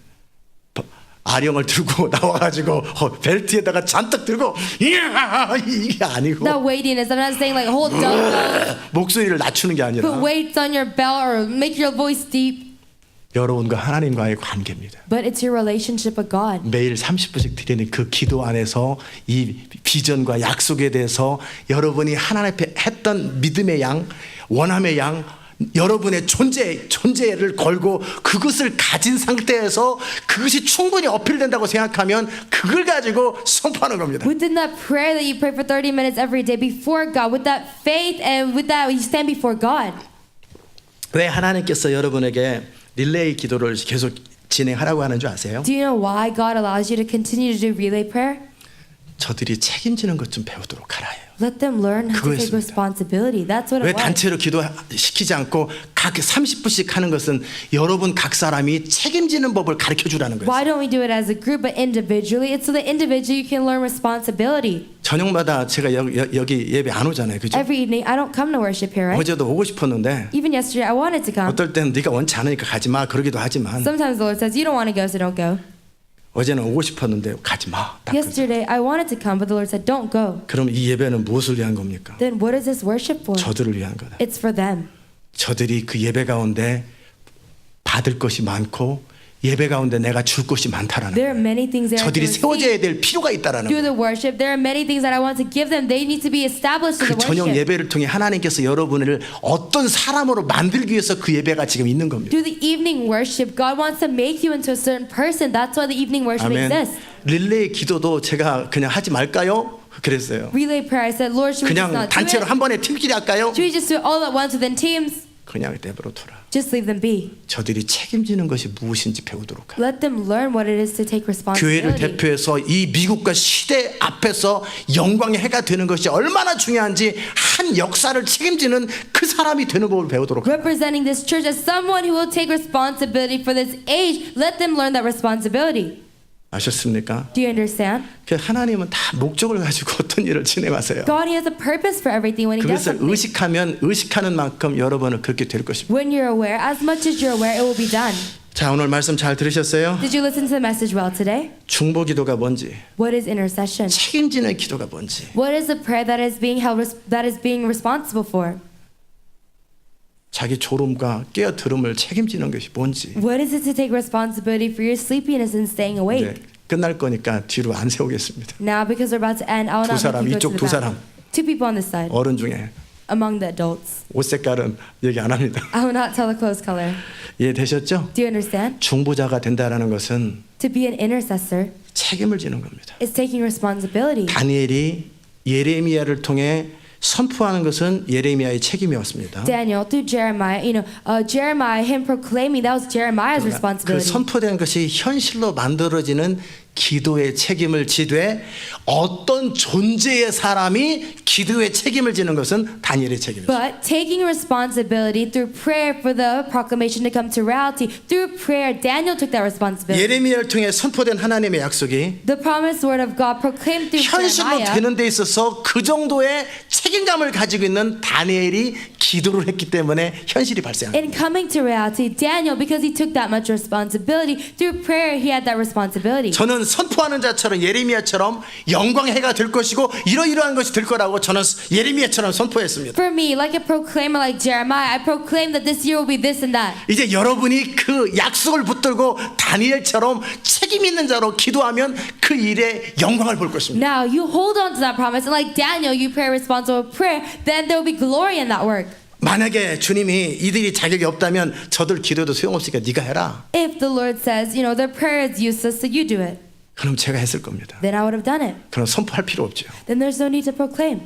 아령을 들고 나와가지고 벨트에다가 잔뜩 들고 이야 이게 아니고 That weightiness, I'm not saying like hold dumbbells, 목소리를 낮추는 게 아니라 put weights on your belt or make your voice deep. 여러분과 하나님과의 관계입니다. But it's your relationship with God. 매일 30분씩 드리는 그 기도 안에서 이 비전과 약속에 대해서 여러분이 하나님 앞에 했던 믿음의 양, 원함의 양, 여러분의 존재를 걸고 그것을 가진 상태에서 그것이 충분히 어필된다고 생각하면 그걸 가지고 선포하는 겁니다. Within that prayer that you pray for 30 minutes every day before God, with that faith and with that you stand before God. 왜 하나님께서 여러분에게 릴레이 기도를 계속 진행하라고 하는 줄 아세요? Do you know why God allows you to continue to do relay prayer? 저들이 책임지는 것 좀 배우도록 하라요. Let them learn how to take 그거였습니다. responsibility. That's what 왜 it was. 단체로 기도시키지 않고 각 30분씩 하는 것은 여러분 각 사람이 책임지는 법을 가르쳐 주라는 거예요. Why don't we do it as a group but individually? It's so that individually you can learn responsibility. 저녁마다 제가 여기 예배 안 오잖아요. 그죠? Every evening, I don't come to worship here, right? 어제도 오고 싶었는데 Even yesterday, I wanted to come. 어떨 때는 네가 원치 않으니까 가지 마 그러기도 하지만 Sometimes the Lord says, you don't want to go, so don't go. 어제는 오고 싶었는데 가지 마. 딱 그러죠. Yesterday, I wanted to come, but the Lord said, don't go. 그럼 이 예배는 무엇을 위한 겁니까? Then what is this worship for? 저들을 위한 거다. It's for them. 저들이 그 예배 가운데 받을 것이 많고 예배 가운데 내가 줄 것이 많다라는 There 거예요. are many things there 저들이 to 세워져야 receive 될 필요가 있다라는 through 거예요. the worship. There are many things that I want to give them. They need to be established in 그 the 저녁 worship. 예배를 통해 하나님께서 여러분을 어떤 사람으로 만들기 위해서 그 예배가 지금 있는 겁니다. Through the evening worship, God wants to make you into a certain person. That's why the evening worship 아멘. exists. 릴레이 기도도 제가 그냥 하지 말까요? 그랬어요. Relay prayer, I said, Lord, should we just 그냥 not do 단체로 it? 한 번에 팀끼리 할까요? Should we just do it all at once within teams? 그냥 내버려 둬라. Just leave them be. 저들이 책임지는 것이 무엇인지 배우도록 하라. Let them learn what it is to take 교회를 responsibility. 대표해서 이 미국과 시대 앞에서 영광의 해가 되는 것이 얼마나 중요한지 한 역사를 책임지는 그 사람이 되는 법을 배우도록 하라. Representing this church as someone who will take responsibility for this age, let them learn that responsibility. 아셨습니까? Do you understand? 하나님은 다 목적을 가지고 어떤 일을 진행하세요. God, He has a purpose for everything when He does 그것을 something. 의식하는 만큼 여러분은 그렇게 될 것입니다. When you're aware, as much as you're aware, it will be done. 자, 오늘 말씀 잘 들으셨어요? Did you listen to the message well today? 중보 기도가 뭔지, What is intercession? 책임지는 기도가 뭔지, What is the prayer that is being responsible for? 자기 졸음과 깨어들음을 책임지는 것이 뭔지. What is it to take responsibility for your sleepiness and staying awake? 네, 끝날 거니까 뒤로 안 세우겠습니다. Now, because we're about to end, I will 두 not 사람, make you go 이쪽 to 두 the back. 사람. Two people on this side, 어른 중에 among the adults. 옷 색깔은 얘기 안 합니다. I will not tell the clothes color. 이해되셨죠? Do you understand? 중보자가 된다라는 것은 To be an intercessor 책임을 지는 겁니다. is taking responsibility. 다니엘이 예레미야를 통해 선포하는 것은 예레미야의 책임이었습니다. Daniel through Jeremiah, Jeremiah, him proclaiming, that was Jeremiah's 그 responsibility. 선포된 것이 현실로 만들어지는 기도의 책임을 지되 어떤 존재의 사람이 기도의 책임을 지는 것은 다니엘의 책임입니다. But taking responsibility through prayer for the proclamation to come to reality, through prayer, Daniel took that responsibility. 예레미야를 통해 선포된 하나님의 약속이 The promised word of God proclaimed through 현실로 Jeremiah. 되는 데 있어서 그 정도의 책임감을 가지고 있는 다니엘이 기도를 했기 때문에 현실이 발생합니다. In coming to reality, Daniel, because he took that much responsibility, through prayer he had that responsibility. 저는 선포하는 자처럼 예레미야처럼 영광의 해가 될 것이고 이러이러한 것이 될 거라고 저는 예레미야처럼 선포했습니다. For me, like a proclaimer like Jeremiah, I proclaim that this year will be this and that. 이제 여러분이 그 약속을 붙들고 다니엘처럼 책임 있는 자로 기도하면 그 일에 영광을 볼 것입니다. Now you hold on to that promise, and like Daniel, you pray responsible prayer, then there will be glory in that work. 만약에 주님이 이들이 자격이 없다면 저들 기도도 소용없으니까 네가 해라. If the Lord says, their prayer is useless, so you do it, 그럼 제가 했을 겁니다. then I would have done it. 그럼 선포할 필요 없죠. Then there's no need to proclaim.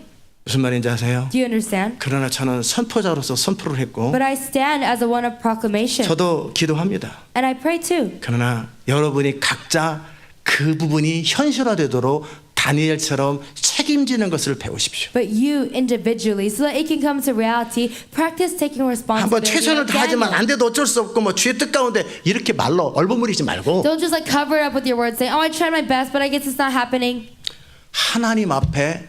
무슨 말인지 아세요? Do you understand? 그러나 저는 선포자로서 선포를 했고 But I stand as a one of proclamation, 저도 기도합니다. and I pray too. 그러나 여러분이 각자 그 부분이 현실화되도록 다니엘처럼 책임지는 것을 배우십시오. But you individually, so that it can come to reality, practice taking 한번 responsibility. 최선을 like 다하지만 Daniel. 안 돼도 어쩔 수 없고 뭐 주의 뜻 가운데 이렇게 말로 얼버무리지 말고 Don't just like cover it up with your words, saying, I tried my best, but I guess it's not happening. 하나님 앞에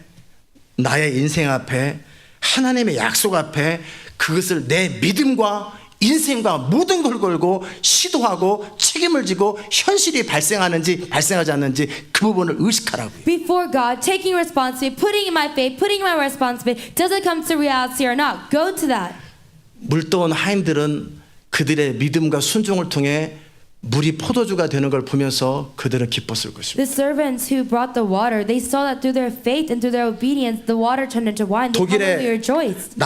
나의 인생 앞에 하나님의 약속 앞에 그것을 내 믿음과 인생과 모든 걸 걸고 시도하고 책임을 지고 현실이 발생하는지 발생하지 않는지 그 부분을 의식하라고요. Before God, taking responsibility, putting in my faith, putting in my responsibility, does it come to reality or not? Go to that. 물떠온 하인들은 그들의 믿음과 순종을 통해 물이 포도주가 되는 걸 보면서 그들은 기뻤을 것입니다. The servants who brought the water, they saw that through their faith and through their obedience, the water turned into wine. They probably rejoiced.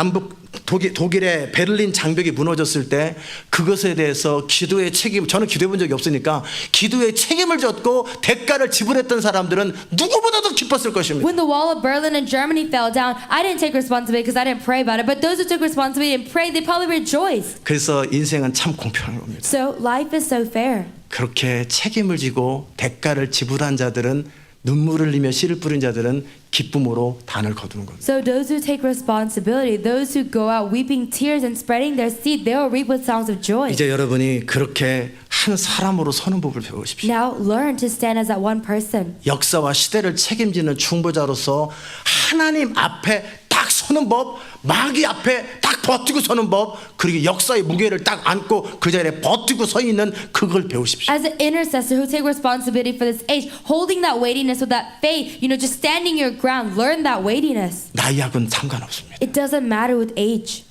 독일의 베를린 장벽이 무너졌을 때 그것에 대해서 기도의 책임, 저는 기도해 본 적이 없으니까 기도의 책임을 졌고 대가를 지불했던 사람들은 누구보다도 기뻤을 것입니다. When the wall of Berlin and Germany fell down, I didn't take responsibility because I didn't pray about it, but those who took responsibility and prayed, they probably rejoiced. 그래서 인생은 참 공평한 겁니다. So life is so fair. 그렇게 책임을 지고 대가를 지불한 자들은 눈물을 흘리며 씨를 뿌린 자들은 기쁨으로 단을 거두는 겁니다. So those who take responsibility, those who go out weeping tears and spreading their seed, they will reap with songs of joy. 이제 여러분이 그렇게 한 사람으로 서는 법을 배우십시오. Now learn to stand as that one person. 역사와 시대를 책임지는 중보자로서 하나님 앞에 딱 서는 법, 마귀 앞에 딱 버티고 서는 법, 그리고 역사의 무게를 딱 안고 그 자리에 버티고 서 있는 그걸 배우십시오. As an intercessor who take responsibility for this age, holding that weightiness with that faith, just standing your ground, learn that weightiness. 나이하고는 상관없습니다. It doesn't matter with age.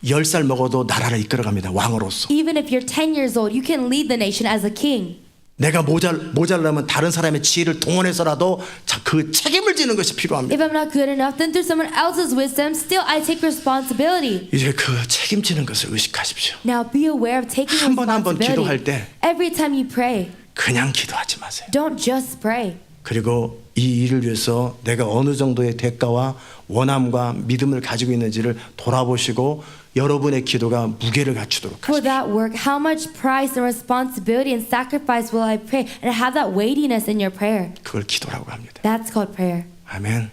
10살 먹어도 나라를 이끌어갑니다. 왕으로서. Even if you're 10 years old, you can lead the nation as a king. 내가 모자라면 다른 사람의 지혜를 동원해서라도 그 책임을 지는 것이 필요합니다. If I'm not good enough, then through someone else's wisdom, still I take responsibility. 이제 그 책임지는 것을 의식하십시오. Now be aware of taking 한 번 기도할 responsibility. 때 Every time you pray, 그냥 기도하지 마세요. don't just pray. 그리고 이 일을 위해서 내가 어느 정도의 대가와 원함과 믿음을 가지고 있는지를 돌아보시고 여러분의 기도가 무게를 갖추도록 For 하십시오. that work, how much price and responsibility and sacrifice will I pray and have that weightiness in your prayer? 그걸 기도라고 합니다. That's called prayer. 아멘.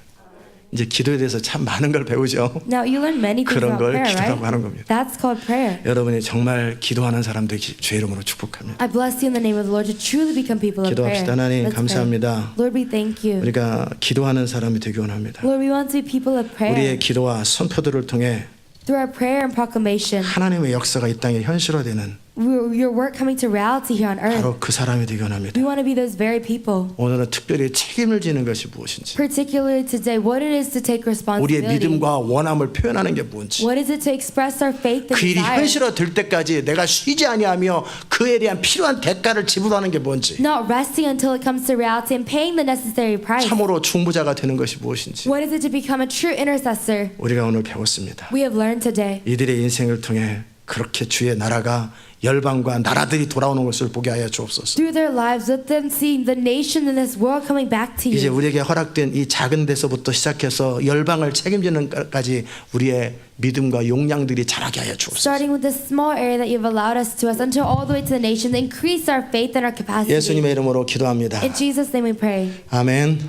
이제 기도에 대해서 참 많은 걸 배우죠. Now you learn many things 그런 about 걸 prayer, 기도라고 right? 하는 겁니다. That's called prayer. 여러분이 정말 기도하는 사람 되기 주의 이름으로 축복합니다. I bless you in the name of the Lord to truly become people of prayer. 기도합시다. 하나님 Let's pray. 감사합니다. Lord, we thank you. 우리가 기도하는 사람이 되기 원합니다. Lord, we want to be people of prayer. 우리의 기도와 선포들을 통해 Through our prayer and proclamation, 하나님의 역사가 이 땅에 현실화되는 your work coming to reality here on earth. 바로 그 사람이 되기 원합니다. We want to be those very people. 오늘은 특별히 책임을 지는 것이 무엇인지, Particularly today, what it is to take 우리의 responsibility. 믿음과 원함을 표현하는 게 뭔지, What is it to express our faith and 그 일이 desire? 현실화될 때까지 내가 쉬지 아니하며 그에 대한 필요한 대가를 지불하는 게 뭔지, Not resting until it comes to reality and paying the necessary price. 참으로 중보자가 되는 것이 무엇인지 What is it to become a true intercessor? 우리가 오늘 배웠습니다. We have learned today. 이들의 인생을 통해 그렇게 주의 나라가 열방과 나라들이 돌아오는 것을 보게 하여 주옵소서. Through their lives, let them see the nation in this world coming back to 이제 you. 우리에게 허락된 이 작은 데서부터 시작해서 열방을 책임지는 것까지 우리의 믿음과 용량들이 자라게 하여 주옵소서. Starting with this small area that you've allowed us to us until all the way to the nation, increase our faith and our capacity. 예수님의 이름으로 기도합니다. In Jesus' name we pray. 아멘.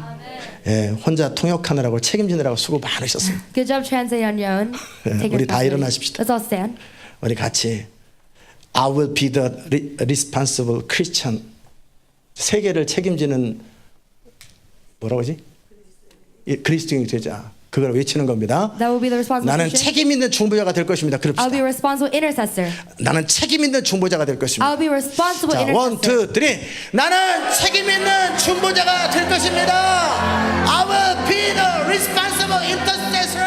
예, 혼자 통역하느라고 책임지느라고 수고 많으셨습니다. Good job translating on your own. Take 우리 다 responsibility. 일어나십시다. Let's all stand. 우리 같이 I will be the responsible Christian. 세계를 책임지는 뭐라고 하지? 그리스도인이 되자. 그걸 외치는 겁니다. That will be the responsible 나는 Christian. 책임 있는 중보자가 될 것입니다. I'll be 그럽시다. a responsible intercessor. 나는 책임 있는 중보자가 될 것입니다. I'll be a responsible 자, 원, intercessor. 투, 쓰리. 나는 책임 있는 중보자가 될 것입니다. I will be the responsible intercessor.